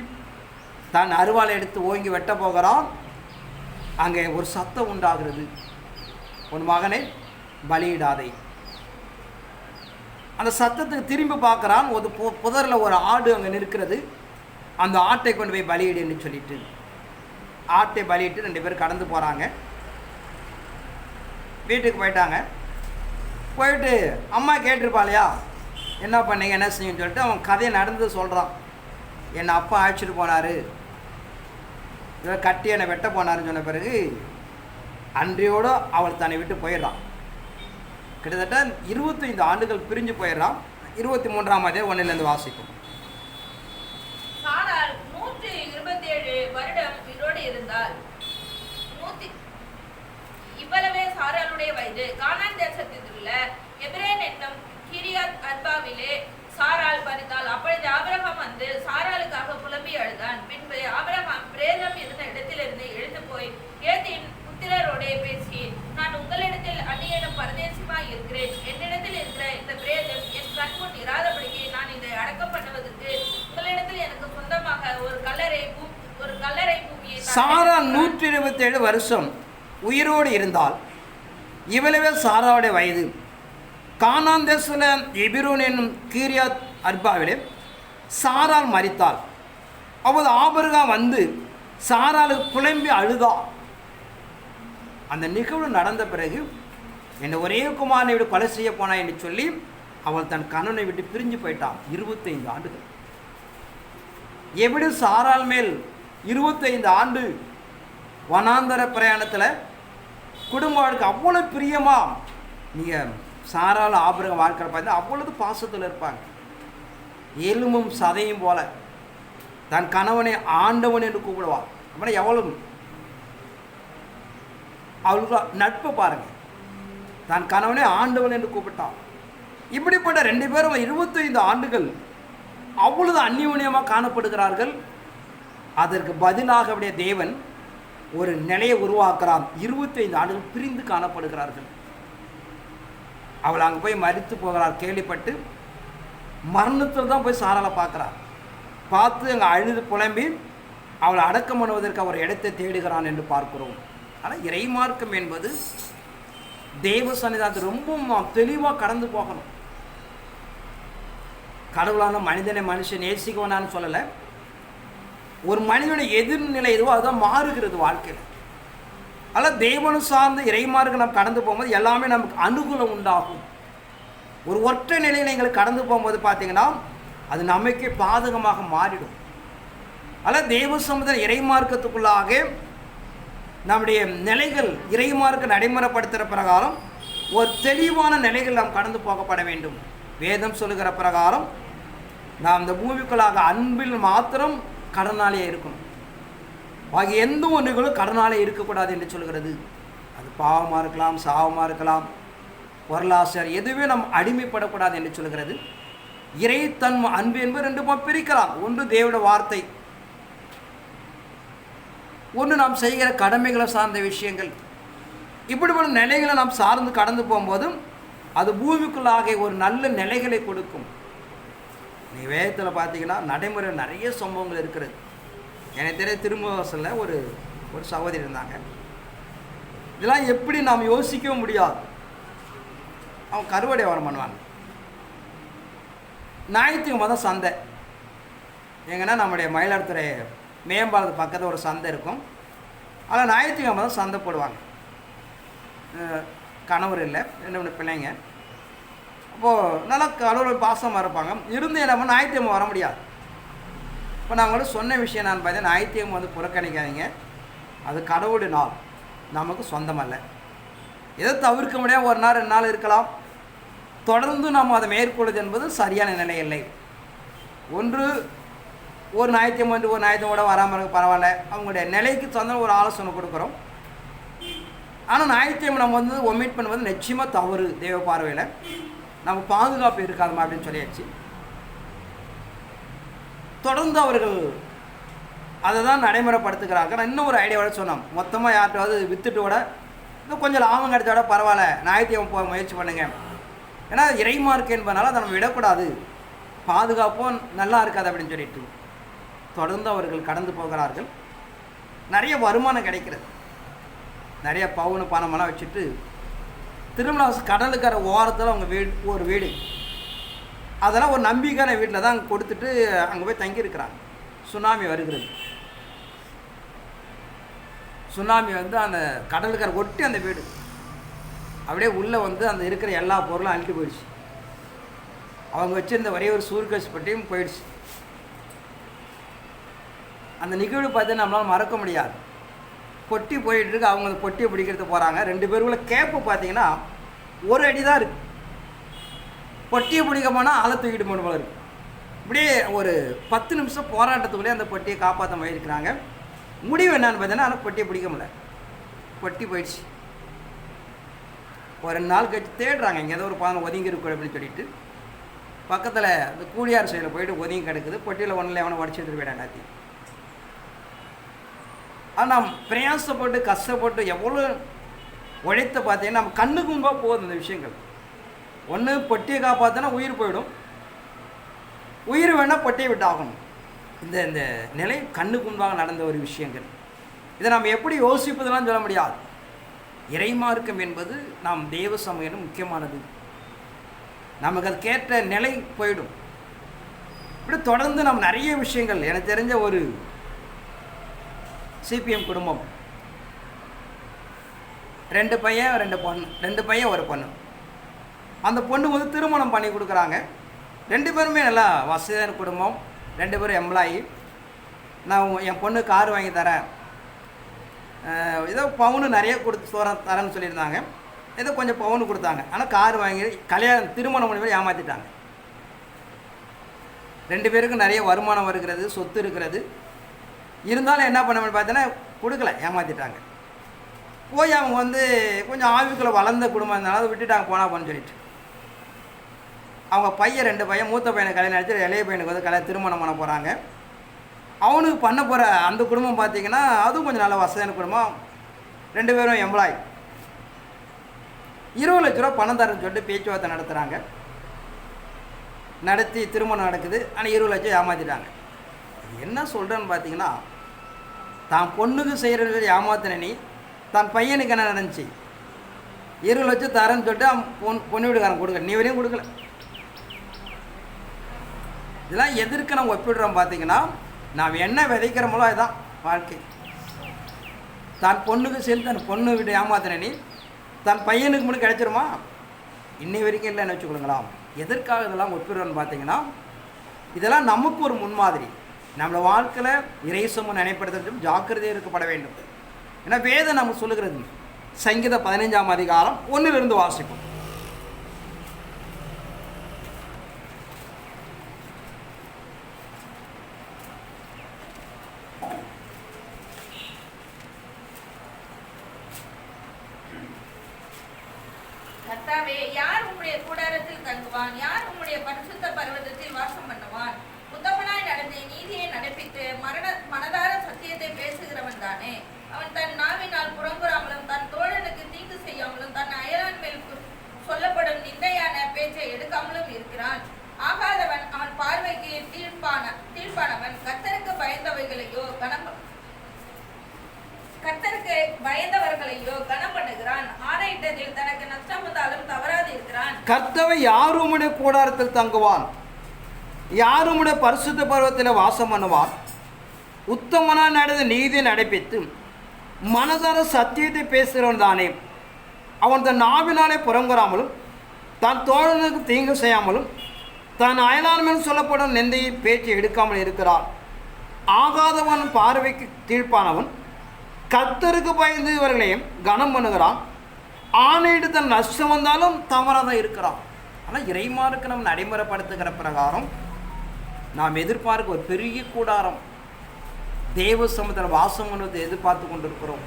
தன் அருவாளை எடுத்து ஓங்கி வெட்ட போகிறான். அங்கே ஒரு சத்தம் உண்டாகிறது, உன் மகனை பலியிடாதே. அந்த சத்தத்துக்கு திரும்பி பார்க்குறான். ஒரு புதரில் ஒரு ஆடு அங்கே நிற்கிறது. அந்த ஆட்டை கொண்டு போய் பலியிடுன்னு சொல்லிட்டு ஆட்டை பலியிட்டு 2 பேர் கடந்து போகிறாங்க. வீட்டுக்கு போயிட்டாங்க. போயிட்டு அம்மா கேட்டிருப்பாளையா, என்ன பண்ணீங்க, என்ன செய்யுன்னு சொல்லிட்டு அவன் கதையை நடந்து சொல்கிறான். என்னை அப்பா அழைச்சிட்டு போனார், இவர் கட்டி என்னை வெட்ட போனாருன்னு சொன்ன பிறகு அன்றையோடு அவள் தன்னை விட்டு போயிடுறான். கிட்டத்தட்ட 25 ஆண்டுகள் பிரிஞ்சு போயிடுறான். 23ஆம் அதிகாரம் 1லேருந்து வாசிப்போம். சாராள் 127 வருடம் உயிரோடு இருந்தாள். இவ்வளவே சாராளுடைய வயது. கானான் தேசத்தில் உள்ள எபிரேன் என்னும் கிரியாத் அர்பாவிலே சாராள் பறித்தாள். அப்பொழுது ஆபிரகாம் வந்து சாராளுக்காக புலம்பி அழுதான். பின்பு ஆபிரகாம் பிரேதம் இருந்த இடத்திலிருந்து எழுந்து போய் ஏத்தின் புத்திரரோடே பேசி, நான் உங்களிடத்தில் அந்நியனும் பரதேசியுமாய் இருக்கிறேன். என்னிடத்தில் இருக்கிற இந்த பிரேதம் என் கண்முன் இராதபடிக்கு நான் இதை அடக்கம் பண்ணுவதற்கு உங்களிடத்தில் எனக்கு சொந்தமாக ஒரு கல்லறை பூமியை. சாராள் 127 வருஷம் உயிரோடு இருந்தால். இவ்வளவே சாராவுடைய வயது. கானான் தேசத்தில் எபிரோன் என்னும் கீரியாத் அர்பாவிலே சாராள் மரித்தாள். அப்போது ஆபிரகாம் வந்து சாராளுக்கு புலம்பி அழுதா. அந்த நிகழ்வு நடந்த பிறகு என்னை ஒரே குமாரனை விட்டு கொலை செய்ய போனா என்று சொல்லி அவள் தன் கணவனை விட்டு பிரிஞ்சு போயிட்டான். 25 ஆண்டுகள். எப்படி சாராள் மேல் 25 ஆண்டு வனாந்தர பிரயாணத்தில் குடும்ப வாழ்க்கை அவ்வளோ பிரியமா. நீங்கள் சாராள் ஆபிரகாம் வாழ்க்கையில் பார்த்தா அவ்வளவு பாசத்தில் இருப்பாங்க. எலும்பும் சதையும் போல தன் கணவனை ஆண்டவன் என்று கூப்பிடுவாள். அப்படின்னா எவ்வளவு அவளுக்கு நட்பு பாருங்கள். தன் கணவனை ஆண்டவன் என்று கூப்பிட்டான். இப்படிப்பட்ட 2 பேரும் 25 ஆண்டுகள் அவ்வளவு அந்நியோன்யமாக காணப்படுகிறார்கள். அதற்கு பதிலாக அப்படியே தேவன் ஒரு நிலையை உருவாக்குறான். 25 ஆண்டுகள் பிரிந்து காணப்படுகிறார்கள். அவள் அங்கே போய் மரித்து போகிறார் கேள்விப்பட்டு மரணத்தில் தான் போய் சாராளை பார்க்குறார். பார்த்து அங்கே அழுது புலம்பி அவளை அடக்கம் பண்ணுவதற்கு அவர் இடத்தை தேடுகிறான் என்று பார்க்கிறோம். ஆனால் இறைமார்க்கம் என்பது தெய்வ சன்னிதானத்தை ரொம்ப தெளிவாக கடந்து போகணும். கடவுளான மனிதனை மனுஷன் நேசிக்கவனான்னு சொல்லலை. ஒரு மனிதனுடைய எதிர்நிலை எதுவோ அதுதான் மாறுகிறது வாழ்க்கையில். அதனால் தெய்வனும் சார்ந்த இறைமார்க்கம் நம்ம கடந்து போகும்போது எல்லாமே நமக்கு அனுகூலம் உண்டாகும். ஒரு ஒற்றை நிலையில் எங்களுக்கு கடந்து போகும்போது பார்த்தீங்கன்னா அது நமக்கே பாதகமாக மாறிடும். அதனால் தெய்வ சமுதாய இறைமார்க்கத்துக்குள்ளாக நம்முடைய நிலைகள் இறைமார்க்க நடைமுறைப்படுத்துகிற பிரகாரம் ஒரு தெளிவான நிலைகள் நாம் கடந்து போகப்பட வேண்டும். வேதம் சொல்லுகிற பிரகாரம் நாம் இந்த பூமிக்குள்ளாக அன்பில் மாத்திரம் கடனாளியாக இருக்கணும். ஆகிய எந்த ஒன்றுகளும் கடனாலே இருக்கக்கூடாது என்று சொல்கிறது. அது பாவமாக இருக்கலாம், சாவமாக இருக்கலாம், பொருளாசர் எதுவே நாம் அடிமைப்படக்கூடாது என்று சொல்கிறது. இறைத்தன்மை அன்பு என்பது 2 பிரிக்கலாம். ஒன்று தேவனுடைய வார்த்தை, ஒன்று நாம் செய்கிற கடமைகளை சார்ந்த விஷயங்கள். இப்படிப்பட்ட நிலைகளை நாம் சார்ந்து கடந்து போகும்போதும் அது பூமிக்குள்ளாக ஒரு நல்ல நிலைகளை கொடுக்கும். நீ வேதத்தில் பார்த்தீங்கன்னா நடைமுறை நிறைய சம்பவங்கள் இருக்கிறது. எனக்கு தெரிய திரும்பவாசலில் ஒரு சகோதரி இருந்தாங்க. இதெல்லாம் எப்படி நாம் யோசிக்கவும் முடியாது. அவங்க கருவடை வாரம் பண்ணுவாங்க. ஞாயிற்றுக்கிழமை தான் சந்தை. எங்கன்னா நம்முடைய மயிலாடுதுறை மேம்பாலத்து பக்கத்தில் ஒரு சந்தை இருக்கும். அதில் ஞாயிற்றுக்கிழமை தான் சந்தை போடுவாங்க. கணவர் இல்லை, 2 பிள்ளைங்க. அப்போது நல்லா கடவுள் பாசமாக இருப்பாங்க. இருந்து என்ன ஞாயிற்றுக்கிழமை வர முடியாது. இப்போ நான் கூட சொன்ன விஷயம் நான் பார்த்தேன், ஞாயிற்றுக்கிழமை வந்து புறக்கணிக்காதீங்க. அது கடவுளுடைய நாள், நமக்கு சொந்தமல்ல. எதை தவிர்க்க முடியாது, 1 நாள் 2 நாள் இருக்கலாம். தொடர்ந்து நாம் அதை மேற்கொள்வது என்பது சரியான நிலை இல்லை. ஒன்று ஒரு ஞாயிற்றுக்கிழமை வந்து ஒரு ஞாயிற்றுக்கிழமை கூட வராமல் இருக்க பரவாயில்ல, அவங்களுடைய நிலைக்கு சொந்த ஒரு ஆலோசனை கொடுக்குறோம். ஆனால் ஞாயிற்றுக்கிழமை நம்ம வந்து ஒமிட் பண்ணுவது நிச்சயமாக தவறு. தெய்வ பார்வையில் நம்ம பாதுகாப்பு இருக்காதுமா அப்படின்னு சொல்லியாச்சு. தொடர்ந்து அவர்கள் அதை தான் நடைமுறைப்படுத்துகிறாங்க. நான் இன்னும் ஒரு ஐடியாவோட சொன்னோம், மொத்தமாக யார்கிட்டாவது விற்றுட்டு விட இன்னும் கொஞ்சம் லாபம் கிடைச்சா விட பரவாயில்ல, ஞாயிற்றுக்கிழமை போக முயற்சி பண்ணுங்கள். ஏன்னா இறைமார்க்கு என்பதனால அதை நம்ம விடக்கூடாது, பாதுகாப்பும் நல்லா இருக்காது அப்படின்னு சொல்லிட்டு தொடர்ந்து அவர்கள் கடந்து போகிறார்கள். நிறைய வருமானம் கிடைக்கிறது. நிறைய பவுனு பணமெல்லாம் வச்சுட்டு திருமணம் கடலுக்கர ஓரத்தில் அவங்க ஒரு வீடு, அதெல்லாம் ஒரு நம்பிக்கையான வீட்டில் தான் அங்கே கொடுத்துட்டு அங்கே போய் தங்கியிருக்கிறாங்க. சுனாமி வருகிறது. சுனாமி வந்து அந்த கடலுக்கரை ஒட்டி அந்த வீடு அப்படியே உள்ளே வந்து அந்த இருக்கிற எல்லா பொருளும் அழிட்டு போயிடுச்சு. அவங்க வச்சுருந்த ஒரே ஒரு சூர்கஸ் பட்டியும் போயிடுச்சு. அந்த நிகழ்வு பார்த்து நம்மளால் மறக்க முடியாது. பொட்டி போயிட்டுருக்கு, அவங்க அந்த பொட்டியை பிடிக்கிறது போகிறாங்க. 2 பேருக்குள்ள கேப்பு பார்த்தீங்கன்னா 1 அடி தான் இருக்குது. பொட்டியை பிடிக்க போனால் ஆளை தூக்கிட்டு போன போல இருக்குது. இப்படியே ஒரு 10 நிமிஷம் போராட்டத்துக்குள்ளே அந்த பொட்டியை காப்பாற்ற போயிருக்கிறாங்க. முடிவு என்னான்னு பார்த்தீங்கன்னா, ஆனால் பொட்டியை பிடிக்க முடியல, பொட்டி போயிடுச்சு. ஒரு 2 நாள் கழிச்சு தேடுறாங்க, எங்கே ஏதோ ஒரு பாதம் ஒதுங்கி இருக்கும் அப்படின்னு சொல்லிட்டு பக்கத்தில் அந்த கூலியார் சைடில் போயிட்டு ஒதுங்கி கிடக்குது. பொட்டியில் ஒன்றில் எவனை உடச்சி எடுத்துட்டு போயிட்டா எல்லாத்தையும். ஆனால் நாம் பிரயாசப்பட்டு கஷ்டப்பட்டு எவ்வளோ உழைத்த பார்த்தீங்கன்னா நம்ம கண்ணுக்கு முன்பாக போகுது இந்த விஷயங்கள். ஒன்று பொட்டியை காப்பாற்றினா உயிர் போயிடும், உயிர் வேணால் பொட்டியை விட்டு ஆகணும். இந்த இந்த நிலை கண்ணுக்கு முன்பாக நடந்த ஒரு விஷயங்கள். இதை நாம் எப்படி யோசிப்பதெல்லாம் சொல்ல முடியாது. இறைமார்க்கம் என்பது நாம் தேவ சமயம் முக்கியமானது. நமக்கு அது கேட்ட நிலை போயிடும். இப்படி தொடர்ந்து நாம் நிறைய விஷயங்கள். எனக்கு தெரிஞ்ச ஒரு சிபிஎம் குடும்பம், 2 பையன் 2 பொண்ணு, 2 பையன் 1 பொண்ணு. அந்த பொண்ணு வந்து திருமணம் பண்ணி கொடுக்குறாங்க. 2 பேருமே நல்லா வசதியான குடும்பம், 2 பேரும் எம்ப்ளாயி. நான் என் பொண்ணு கார் வாங்கி தரேன், ஏதோ பவுனு நிறைய தரேன்னு சொல்லியிருந்தாங்க. ஏதோ கொஞ்சம் பவுனு கொடுத்தாங்க. ஆனால் கார் வாங்கி கல்யாணம் திருமணம் பண்ணி ஏமாற்றிட்டாங்க. 2 பேருக்கும் நிறைய வருமானம் வருகிறது, சொத்து இருக்கிறது. இருந்தாலும் என்ன பண்ண பார்த்தீங்கன்னா கொடுக்கல, ஏமாற்றிட்டாங்க. போய் அவங்க வந்து கொஞ்சம் ஆவிக்குள்ளே வளர்ந்த குடும்பம் இருந்தாலும் அதை விட்டுட்டாங்க, போனால் போன்னு சொல்லிட்டு. அவங்க பையன் 2 பையன், மூத்த பையனை கல்யாணம் அடிச்சு இளைய பையனுக்கு வந்து திருமணம் பண்ண போகிறாங்க. அவனுக்கு பண்ண போகிற அந்த குடும்பம் பார்த்திங்கன்னா அதுவும் கொஞ்சம் நல்ல வசதியான குடும்பம். 2 பேரும் எம்ப்ளாயி. 20 லட்ச ரூபா பணம் தரேன்னு சொல்லிட்டு பேச்சுவார்த்தை நடத்துகிறாங்க. நடத்தி திருமணம் நடக்குது. ஆனால் 20 லட்சம் ஏமாற்றிட்டாங்க. என்ன சொல்கிறேன்னு பார்த்தீங்கன்னா, தான் பொண்ணுக்கு செய்கிறது ஏமாத்தின நீ தான் பையனுக்கு என்ன நடந்துச்சு? 20 லட்சம் தரேன்னு சொல்லிட்டு அவன் பொண்ணு வீட்டுக்காரன் கொடுக்கல, நீ வரையும் கொடுக்கல. இதெல்லாம் எதற்கு நம்ம ஒப்பிடுறோம் பார்த்தீங்கன்னா, நாம் என்ன விதைக்கிறோமோ அதுதான் வாழ்க்கை. தான் பொண்ணுக்கு சேர்ந்து தன் பொண்ணு வீட்டை ஏமாத்தின நீ தன் பையனுக்கு மட்டும் கிடைச்சிருமா? இன்னை வரைக்கும் இல்லைன்னு வச்சுக்கொள்ளுங்களா. எதற்காக இதெல்லாம் ஒப்பிடுறோன்னு பார்த்தீங்கன்னா, இதெல்லாம் நமக்கு ஒரு முன்மாதிரி. நம்மளோட வாழ்க்கையில் இறைசமம் நினைப்படுத்தும் ஜாக்கிரதையாக இருக்கப்பட வேண்டும். ஏன்னா வேதம் நம்ம சொல்லுகிறது. சங்கீதம் 15ஆம் அதிகாரம் 1 வாசிப்போம். கர்த்தாவே, யார் உம்முடைய கூடாரத்தில் தங்குவான்? யார் உம்முடைய பரிசுத்த பர்வதத்தில் வாசம் பண்ணுவான்? உத்தமனாய் நடந்து நீதியை நடப்பித்து மனதார சத்தியத்தை பேசுகிறவன் தானே. அவன் தன் நாவினால் புறங்குறாமலும் தன் தோழனுக்கு தீங்கு செய்யாமலும் தன் அயலான் மேல் சொல்லப்படும் நிந்தையான பேச்சை எடுக்காமலும் இருக்கிறான். ஆகாதவன் அவன் பார்வைக்கு தீர்ப்பானவன். கர்த்தருக்கு பயந்தவர்களையோ கனம் பண்ணுகிறான். ஆணையிட்டதில் தனக்கு நஷ்டம் வந்தாலும் தவறாது இருக்கிறான். கர்த்தவை யார் உம்முடைய கூடாரத்தில் தங்குவான்? யார் உம்முடைய பரிசுத்த பர்வத்தில் வாசம் பண்ணுவான்? உத்தமனாய் நடந்து நீதியை நடப்பித்து மனதார சத்தியத்தை பேசுகிறவன் தானே. அவன் தன் நாவினாலே புறங்குறாமலும் தன் தோழனுக்கு தீங்கு செய்யாமலும் தன் அயலான் மேல் சொல்லப்படும் நிந்தையை பேச்சு எடுக்காமல் இருக்கிறான். ஆகாதவன் பார்வைக்கு கீழ்ப்பானவன். கர்த்தருக்கு பயந்து இவர்களையும் கனம் பண்ணுகிறான். ஆணையிட்டு தன் நஷ்டம் வந்தாலும் தவறாக இருக்கிறான். ஆனால் இறைமாருக்கு நம்ம நடைமுறைப்படுத்துகிற பிரகாரம் நாம் எதிர்பார்க்க ஒரு பெரிய கூடாரம், தேவ சமுத்திர வாசம் என்பதை எதிர்பார்த்து கொண்டிருக்கிறோம்.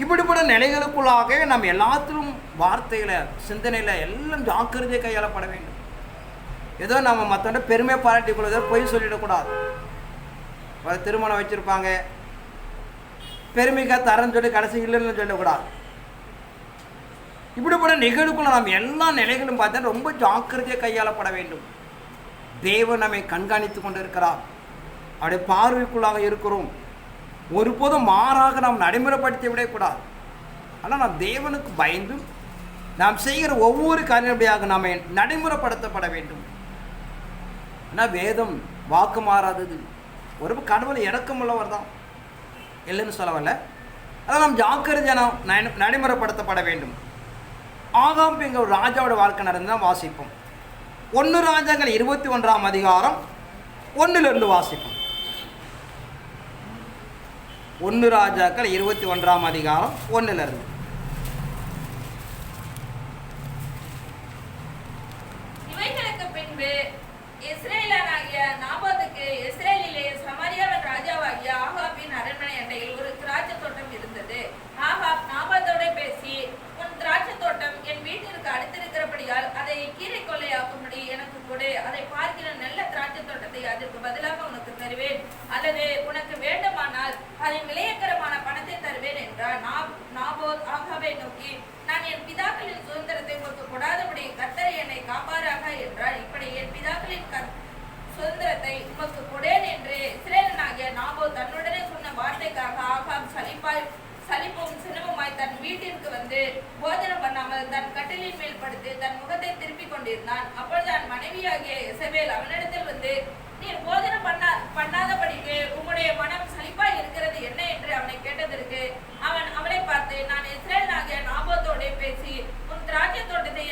இப்படிப்பட்ட நிலைகளுக்குள்ளாக நாம் எல்லாத்திலும் வார்த்தையில் சிந்தனையில் எல்லாம் ஜாக்கிரதையை கையாளப்பட வேண்டும். ஏதோ நம்ம மற்றவங்க பெருமை பாராட்டிக்குள்ள பொய் சொல்லிடக்கூடாது. திருமணம் வச்சுருப்பாங்க, பெருமைக்காக தரன்னு சொல்லி கடைசி இல்லைன்னு சொல்லக்கூடாது. இப்படிப்பட்ட நிகழ்வுக்குள்ள நாம் எல்லா நிலைகளும் பார்த்தா ரொம்ப ஜாக்கிரதையாக கையாளப்பட வேண்டும். தேவன் நம்மை கண்காணித்து கொண்டு இருக்கிறார். அவருடைய பார்வைக்குள்ளாக இருக்கிறோம். ஒருபோதும் மாறாக நாம் நடைமுறைப்படுத்தி விடக்கூடாது. ஆனால் நாம் தேவனுக்கு பயந்து நாம் செய்கிற ஒவ்வொரு காரியப்படியாக நாம் நடைமுறைப்படுத்தப்பட வேண்டும். ஆனால் வேதம் வாக்கு மாறாதது. ஒரு கடவுள் இறக்கமுள்ளவர் தான், இல்லைன்னு சொல்லவில்லை. அதான் நாம் ஜாக்கிரதையாக நாம் நடைமுறைப்படுத்தப்பட வேண்டும். ஆகாம் எங்கள் ராஜாவோட வாழ்க்கை நடந்தால் வாசிப்போம். 1 ராஜாக்கள் 21ஆம் அதிகாரம் 1 வாசிப்போம். 1 ராஜாக்கள் 21ஆம் அதிகாரம் 1லிருந்து. இவைகளுக்கு பின்பு இஸ்ரேலனாகிய நாபோத்துக்கு இஸ்ரேலிலே சமாரியாவின் ராஜாவாகிய ஆகாபின் அரண்மனை அண்டையில் ஒரு திராட்சை தோட்டம் இருந்தது. ஆகாப் நாபோத்தோட பேசி, உன் திராட்சை தோட்டம் என் வீட்டிற்கு அடுத்திருக்கிறபடியால் அதை கீரை கொள்ளையாக்கும்படி எனக்கு கொடு. அதை பார்க்கிற நல்ல திராட்சை தோட்டத்தை அதற்கு பதிலாக உனக்கு தருவேன், அல்லது உனக்கு வேண்டுமானால் அதன் விலையக்கரமான பணத்தை தருவேன் என்றார். நாபோத் ஆகாபை நோக்கி, நான் என் பிதாக்களின் சுதந்திரத்தை உனக்கு கொடாதபடி கர்த்தர் என்னை காப்பாராக என்றார். இப்படி என் பிதாக்களின் சுதந்திரத்தை உமக்கு கொடேன் என்று இஸ்ரேலனாகிய நாபோத் தன்னுடனே சொன்ன வார்த்தைக்காக ஆகாப் சலிப்பும் சினமுமாய் தன் வீட்டிற்கு வந்து போஜனம் பண்ணாமல் தன் கட்டிலின் மேல் படுத்து தன் முகத்தை திருப்பிக் கொண்டிருந்தான். அப்பொழுது தன் மனைவியாகிய எசபேல் அவனிடத்தில் வந்து, நீர் போஜனம் பண்ணாதபடிக்கு உம்முடைய மனம் சலிப்பாய் இருக்கிறது என்ன என்று அவனை கேட்டதற்கு அவன் அவளை பார்த்து, நான் இஸ்ரேலனாகிய நாபோத்தோட பேசி, உன் திராட்சை தோட்டத்தை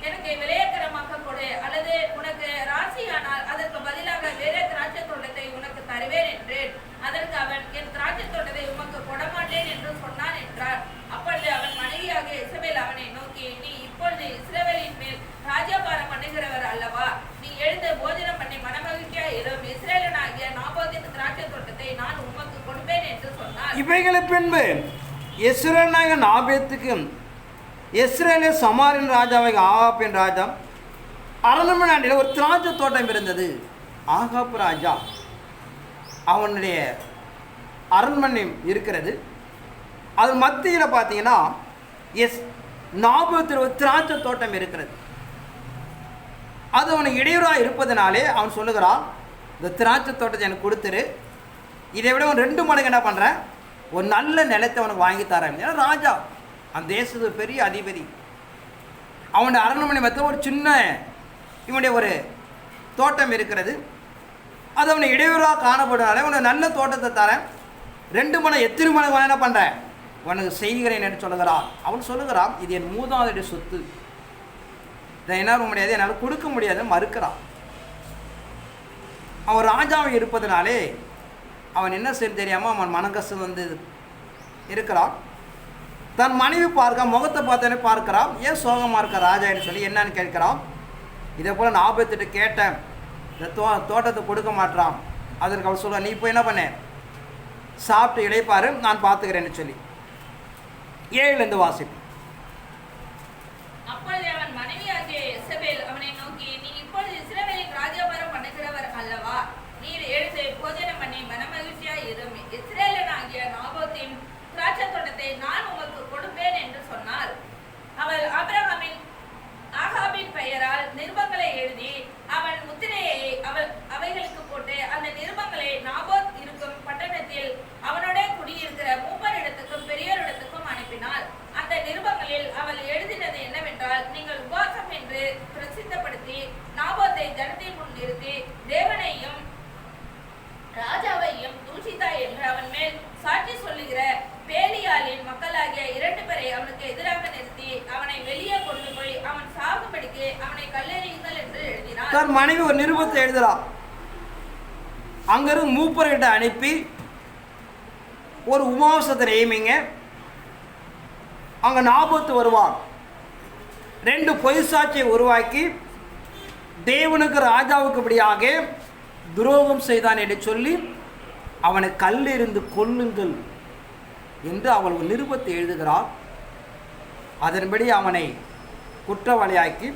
எனக்கு விலையக்கரமாக கொடு, அல்லது உனக்கு ராசியானால் அதற்கு பதிலாக வேறே திராட்சை தோட்டத்தை உனக்கு தருவேன் என்றேன். அதற்கு அவன், என் திராட்சை தோட்டத்தை உமக்கு கொடமாட்டேன் என்று சொன்னான் என்றார். அப்பொழுது அவன் மனைவியாகிய இசபேல் அவனை நோக்கி, நீ இப்பொழுது இஸ்ரவேலின் மேல் ராஜ்யபாரம் பண்ணுகிறவர் அல்லவா? நீ எழுந்து போஜனம் பண்ணி மனமகிழ்ச்சியா இரும். இஸ்ரேலனாகிய நாபோத்தின் திராட்சை தோட்டத்தை நான் உமக்கு கொடுப்பேன் என்று சொன்னார். இவைகளுக்கு பின்பு இஸ்ரேலனாகிய நாபோத்துக்கு இஸ்ரேலே சமாரின் ராஜாவாகிய ஆகாபின் ராஜா அரண்மனை அண்டையில் ஒரு திராட்சை தோட்டம் இருந்தது. ஆகாப் ராஜா அவனுடைய அரண்மனை இருக்கிறது. அது மத்தியில் பார்த்தீங்கன்னா நாபோத்தில் ஒரு திராட்சை தோட்டம் இருக்கிறது. அது அவனுக்கு இடையூறாக இருப்பதனாலே அவன் சொல்லுகிறான், இந்த திராட்சை தோட்டத்தை எனக்கு கொடுத்துரு, இதை விட அவன் 2 மடங்கு என்ன பண்ணுறேன், ஒரு நல்ல நிலத்தை அவனுக்கு வாங்கி தரேன். ஏன்னா ராஜா அந்த தேசத்து பெரிய அதிபதி. அவனுடைய அரண்மனை மத்தியில் ஒரு சின்ன இவனுடைய ஒரு தோட்டம் இருக்கிறது. அது அவனை இடையூறாக காணப்படுறதுனால உனக்கு நல்ல தோட்டத்தை தரேன், 2 மடங்கு எத்தனை மடங்கு என்ன பண்ணுறேன் உனக்கு செய்கிறேன் என்று சொல்லுகிறான். அவன் சொல்லுகிறான், இது என் மூதாதைய சொத்து, இதை என்ன முடியாது, என்னால் கொடுக்க முடியாதுன்னு மறுக்கிறான். அவன் ராஜாவை இருப்பதனாலே அவன் என்ன செய்ய தெரியாமல் அவன் மனக்கசம் வந்து இருக்கிறான். தன் மனைவி பார்க்க முகத்தை பார்த்தோன்னே பார்க்கிறான். ஏன் சோகமாக இருக்க ராஜான்னு சொல்லி என்னன்னு கேட்கிறான். இதே போல் நாபோத்திட்ட கேட்டேன், இந்த தோட்டத்தை கொடுக்க மாட்டான். அதற்கு அவள் சொல்லுவாள், நீ இப்போ என்ன பண்ண, சாப்பிட்டு இளைப்பாரு, நான் பார்த்துக்கிறேன்னு சொல்லி. 7லேருந்து வாசிப்பு. அப்பொழுது அவன் மனைவியாகிய எசபேல் அவனை நோக்கி, நீ இப்பொழுது இஸ்ரவேலின் ராஜ்யபாரம் பண்ணுகிறவர் அல்லவா? நீர் எழுந்து போஜனம் பண்ணி மனமகிழ்ச்சியா இரும். இஸ்ரேலனாகிய நாபோத்தின் திராட்சை தோட்டத்தை நான் உமக்கு கொடுப்பேன் என்று சொன்னார். அவள் ஆகாபின் பெயரால் நிருபங்களை எழுதி அவன் முத்திரையை அவைகளுக்கு போட்டு அந்த நிருபங்களை நாபோத் இருக்கும் பட்டணத்தில் அவனோட குடியிருக்கிற மூப்பரிடத்துக்கும் பெரியோரிடத்துக்கும் அனுப்பினாள். அந்த நிருபங்களில் அவள் எழுதினது என்னவென்றால், நீங்கள் உபவாசம் என்று பிரசித்தப்படுத்தி நாபோத்தை ஜனத்தின் முன் நிறுத்தி தேவனையும் ராஜாவையும் தூஷித்தா என்று அவன் மேல் சாட்சி சொல்லுகிற பேலியாளின் மக்களாகிய 2 பேரை அவனுக்கு எதிராக நிறுத்தி அவனை வெளியே கொண்டு போய் அவன் சாகுபடிக்கு அவனை கல்லெறியுங்கள் என்று எழுதினார். தன் மனைவி ஒரு நிருபத்தை எழுதுறான். அங்கிருந்து மூப்பர்கிட்ட அனுப்பி ஒரு உபவாசத்தை நியமிங்க, அங்கே நாபோத்து வருவான், 2 பொய் சாட்சியை உருவாக்கி தேவனுக்கு ராஜாவுக்கு இப்படியாக துரோகம் செய்தான் என்று சொல்லி அவனை கல்லிருந்து கொல்லுங்கள் என்று அவள் ஒரு நிருபத்தை எழுதுகிறாள். அதன்படி அவனை குற்றவாளியாக்கி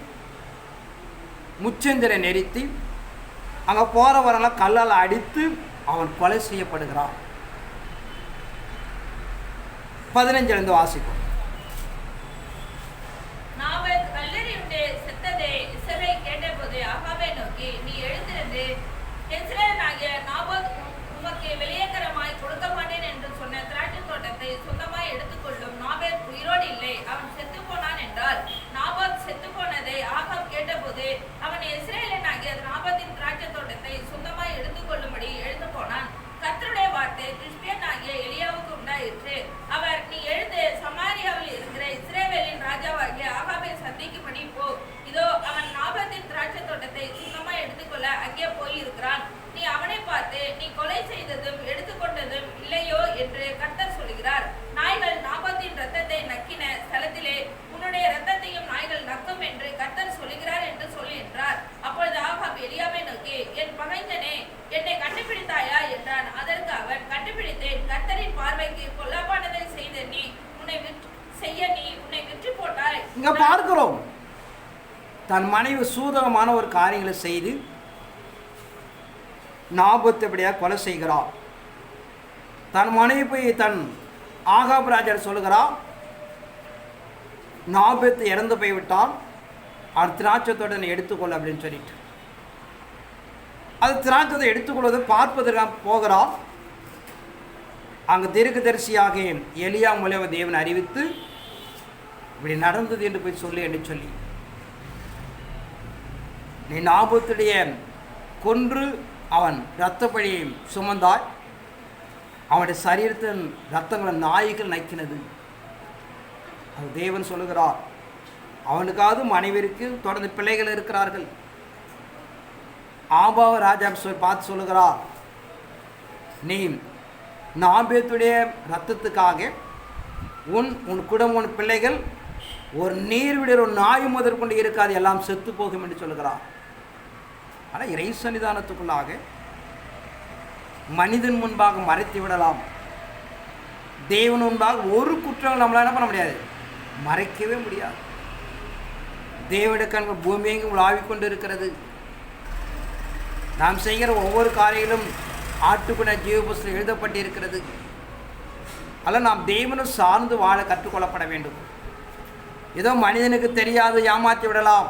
முச்சந்திரை நெரித்தி அங்கே போகிறவரெல்லாம் கல்லால் அடித்து அவன் கொலை செய்யப்படுகிறான். 15லேருந்து வாசிப்போம். நாபோத் கல்லெறியுண்டே செத்ததை இசபேல் கேட்டபோது ஆகாபை நோக்கி, நீ எழுந்திருந்து இஸ்ரவேலனாகிய நாபோத் உமக்கு வெளியேக்கரமாய் கொடுக்க மாட்டேன் என்று சொன்ன திராட்சை தோட்டத்தை சொந்தமாய் எடுத்துக்கொள்ளும். நாபோத் உயிரோடு இல்லை, அவன் செத்து போனான் என்றார். நாபோத் செத்து போனதை ஆகாப் கேட்டபோது அவன் இஸ்ரவேலனாகிய நாபோத்தின் திராட்சை தோட்டத்தை சொந்தமாய் எடுத்துக்கொள்ளும்படி எழுந்து போனான். கர்த்தருடைய வார்த்தை கிறிஸ்பியனாகிய எலியாவுக்கு உண்டாயிற்று. அவர், நீ எழுந்து சமாரியாவில் இருக்கிற இஸ்ரவேலின் ராஜாவாகிய ஆகாபை சந்திக்கும்படி போ. இதோ அவன் நாபோத்தின் திராட்சை தோட்டத்தை சொந்தமாய் எடுத்துக்கொள்ள அங்கே போயிருக்கிறான். நீ அவனை பார்த்து, நீ கொலை செய்ததும் எடுத்துக்கொண்டதும் இல்லையோ என்று இங்கே பார்க்கிறோம், தன் மனைவி சூதகமான ஒரு காரியங்களை செய்து நாபோத்தைப்படியாக கொலை செய்கிறார். தன் மனைவி போய் தன் ஆகாப் ராஜர் சொல்லுகிறார், நாபோத்து இறந்து போய்விட்டான், அவன் திராட்சத்தோடு எடுத்துக்கொள்ள அப்படின்னு சொல்லிட்டு அது திராட்சத்தை எடுத்துக்கொள்வதை பார்ப்பதற்காக போகிறான். அங்கு தீர்க்கதரிசியாக எலியா மூலமாக தேவன் அறிவித்து இப்படி நடந்தது என்று போய் சொல்லு என்று சொல்லி, நீ நாபோத்துடைய கொன்று அவன் இரத்த பழியை சுமந்தாய், அவனுடைய சரீரத்தின் இரத்தங்களை நாய்கள் நக்கினது. அது தேவன் சொல்லுகிறார், அவனுக்காவது மனைவிற்கு தொடர்ந்து பிள்ளைகள் இருக்கிறார்கள். ஆபாவ ராஜா பார்த்து சொல்லுகிறார், நீ நாபோத்துடைய இரத்தத்துக்காக உன் குடும்பம் உன் பிள்ளைகள் ஒரு நீர்விடர் ஒரு நாய் முதற்கொண்டு இருக்காது, எல்லாம் செத்து போகும் என்று சொல்லுகிறார். ஆனால் இறை சன்னிதானத்துக்குள்ளாக மனிதன் முன்பாக மறைத்து விடலாம், தேவன் முன்பாக ஒரு குற்றங்கள் நம்மளால் என்ன பண்ண முடியாது, மறைக்கவே முடியாது. தேவனுடைய கண்கள் பூமி எங்கும் உலாவிக்கொண்டு இருக்கிறது. நாம் செய்கிற ஒவ்வொரு காரியங்களும் ஆட்டுக்குன ஜீவ புஸ்தகம் எழுதப்பட்டிருக்கிறது. அல்ல, நாம் தேவனும் சார்ந்து வாழ கற்றுக்கொள்ளப்பட வேண்டும். ஏதோ மனிதனுக்கு தெரியாது ஏமாற்றி விடலாம்,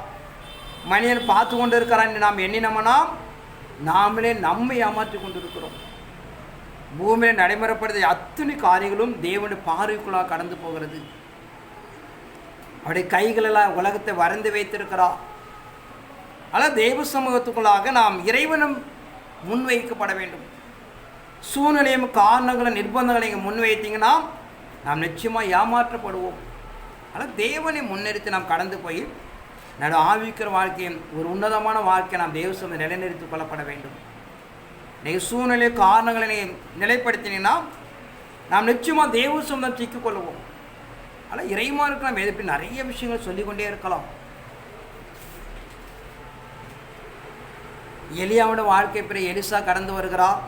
மனிதன் பார்த்து கொண்டு இருக்கிறான் நாம் எண்ணினோம்னா நாமளே நம்மை ஏமாற்றி கொண்டு இருக்கிறோம். பூமியை நடைமுறைப்படுத்த அத்தனை காரியங்களும் தேவனுடைய பார்வைக்குள்ளாக கடந்து போகிறது. அவருடைய கைகளெல்லாம் உலகத்தை வரைந்து வைத்திருக்கிறார். ஆனால் தேவ சமூகத்துக்குள்ளாக நாம் இறைவனும் முன்வைக்கப்பட வேண்டும். சூழ்நிலையும் காரணங்களும் நிர்பந்தங்களை இங்கே முன்வைத்தீங்கன்னா நாம் நிச்சயமாக ஏமாற்றப்படுவோம். ஆனால் தேவனை முன்னிறுத்தி நாம் கடந்து போய் நடு ஆவிக்கிற வாழ்க்கையும் ஒரு உன்னதமான வாழ்க்கையை நாம் தேவ சமூகம் நிலைநிறுத்தி கொள்ளப்பட வேண்டும். நீங்கள் சூழ்நிலை காரணங்களை நிலைப்படுத்தினீங்கன்னா நாம் நிச்சயமாக தேவ சமூகம் சிக்கிக்கொள்வோம். ஆனால் இறைமாருக்கு நாம் எதிர்ப்பு நிறைய விஷயங்கள் சொல்லிக்கொண்டே இருக்கலாம். எலியாவோட வாழ்க்கை பிற எலிசா கடந்து வருகிறார்.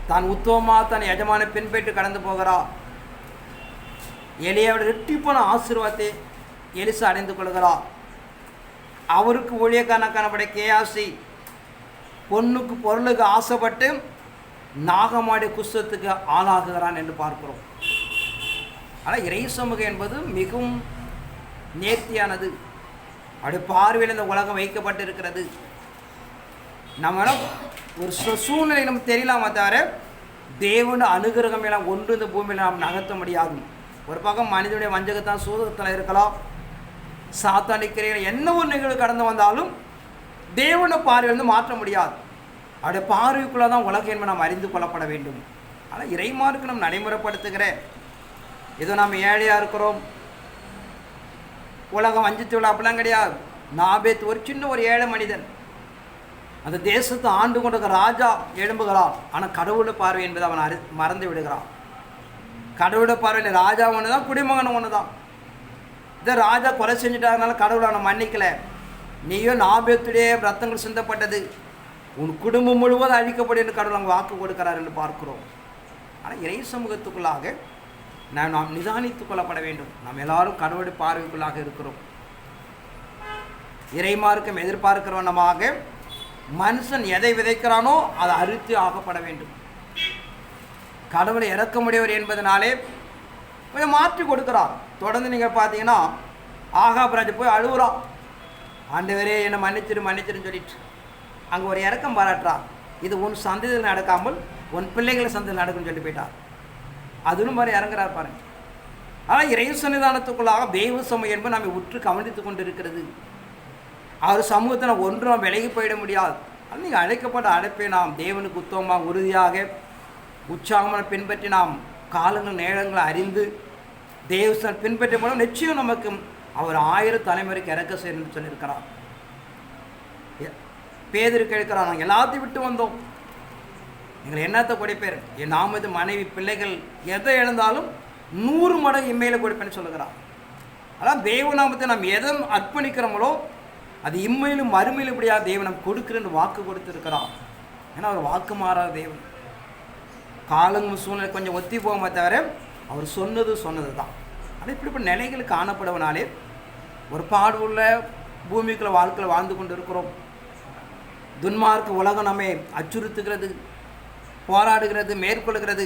தான் உத்தமமாக தன் எஜமான பின்பற்றி கடந்து போகிறார். எலியாவோட இரட்டிப்பான ஆசீர்வாதத்தை எலிசா அடைந்து கொள்கிறார். அவருக்கு ஊழியக்காரனக்கானபடி கேயாசி பொண்ணுக்கு பொருளுக்கு ஆசைப்பட்டு நாகமாடி குஷ்டத்துக்கு ஆளாகுகிறான் என்று பார்க்கிறோம். ஆனால் இறை சமூகம் என்பது மிகவும் நேர்த்தியானது. அப்படி பார்வையில் இந்த உலகம் வைக்கப்பட்டிருக்கிறது. நம்ம ஒரு சூழ்நிலை நமக்கு தெரியலாமா தவிர தேவனோட அனுகிரகம் எல்லாம் ஒன்று இந்த பூமியில் நாம் நகர்த்த முடியாது. ஒரு பக்கம் மனிதனுடைய வஞ்சகத்தான் சூதகத்தில் இருக்கலாம், சாத்தானிக்கிற என்ன ஒரு நிகழ்வு கடந்து வந்தாலும் தேவனோட பார்வையிலிருந்து மாற்ற முடியாது. அவருடைய பார்வைக்குள்ளே தான் உலகம் என்பதை நாம் அறிந்து கொள்ளப்பட வேண்டும். ஆனால் இறைமாருக்கு நம்ம நடைமுறைப்படுத்துகிற ஏதோ நாம் ஏழையாக இருக்கிறோம், உலகம் வஞ்சித்து விழா அப்படிலாம் கிடையாது. நாபேத் ஒரு சின்ன ஒரு ஏழை மனிதன், அந்த தேசத்தை ஆண்டு கொண்டிருக்கிற ராஜா எழும்புகிறான். ஆனால் கடவுளை பார்வை என்பதை அவன் மறந்து விடுகிறான். கடவுளை பார்வையில் ராஜா ஒன்று தான், குடிமகன் ஒன்று தான். இதை ராஜா கொலை செஞ்சுட்டாங்கனால கடவுளை அவனை மன்னிக்கலை. நீயோ நாபேத்துடைய ரத்தங்கள் சிந்தப்பட்டது, உன் குடும்பம் முழுவதும் அழிக்கப்படும் என்று கடவுள் அங்கே வாக்கு கொடுக்கிறார் என்று பார்க்கிறோம். ஆனால் இறை சமூகத்துக்குள்ளாக நாம் நிதானித்து கொள்ளப்பட வேண்டும். நாம் எல்லாரும் கடவுளுடைய பார்வைக்குள்ளாக இருக்கிறோம். இறைமார்க்கம் எதிர்பார்க்கிறவனமாக மனுஷன் எதை விதைக்கிறானோ அதை அறுத்து ஆகப்பட வேண்டும். கடவுளை இறக்கமுடையவர் என்பதனாலே கொஞ்சம் மாற்றி கொடுக்குறார். தொடர்ந்து நீங்கள் பார்த்தீங்கன்னா ஆகாப் ராஜா போய் அழுகுறான், ஆண்டவரே என்னை மன்னிச்சிருன்னு சொல்லிட்டு அங்கே ஒரு இறக்கம் பாராட்டுறார். இது உன் சந்ததியில் நடக்காமல் உன் பிள்ளைகளை சந்ததியில் நடக்கும்னு சொல்லி போயிட்டார். அதுவும் மாதிரி இறங்குறார் பாருங்க. ஆனால் இறை சன்னிதானத்துக்குள்ளாக தெய்வ சமயம் என்பது நம்மை உற்று கவனித்து கொண்டு இருக்கிறது. அவர் சமூகத்தில் ஒன்றும் நாம் விலகி போயிட முடியாது. அது நீங்கள் அழைக்கப்பட்ட அழைப்பை நாம் தேவனுக்கு உத்தமமாக உறுதியாக உற்சாகமான பின்பற்றி நாம் காலங்கள் நேரங்களை அறிந்து தேவ பின்பற்ற மூலம் நிச்சயம் நமக்கு அவர் 1000 தலைமுறைக்கு இறக்க செய்யணும்னு சொல்லியிருக்கிறார். பேதரு கேட்கிறார், நாங்கள் எல்லாத்தையும் விட்டு வந்தோம், எங்களை என்னத்தை கொடுப்பேர், என் நாமது மனைவி பிள்ளைகள் எதை இழந்தாலும் 100 மடங்கு இம்மையில் கொடுப்பேன்னு சொல்லுகிறார். அதான் தேவநாமத்தை நாம் எதை அர்ப்பணிக்கிறோமோ அது இம்மையிலும் மறுமையிலும் இப்படியா தேவன் நம்ம கொடுக்குறேன்னு வாக்கு கொடுத்துருக்கிறார். ஏன்னா அவர் வாக்கு மாறாத தேவன். காலங்கள் சூழ்நிலை கொஞ்சம் ஒத்தி போகாம தவிர அவர் சொன்னது தான். ஆனால் இப்படிப்பட்ட நிலைகள் காணப்படுவனாலே ஒரு பாடுள்ள பூமிக்குள்ள வாழ்க்கையில் வாழ்ந்து கொண்டு இருக்கிறோம். துன்மார்க்க உலகம் நம்மை அச்சுறுத்துகிறது, போராடுகிறது, மேற்கொள்கிறது.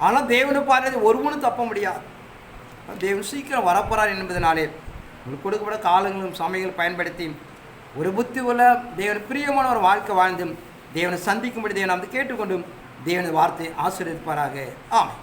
ஆனால் தேவனை பாடுறது ஒருவனும் தப்ப முடியாது. தேவன் சீக்கிரம் வரப்போறார் என்பதனாலே உங்களுக்கு கொடுக்கப்பட்ட காலங்களும் சமயங்களும் பயன்படுத்தி ஒரு புத்தி உள்ள தேவன் பிரியமான ஒரு வாழ்க்கை வாழ்ந்தும் தேவனை சந்திக்கும்படி தேவன் வந்து கேட்டுக்கொண்டும் தேவனது வார்த்தை ஆசீர்வதிப்பாராக. ஆமாம்.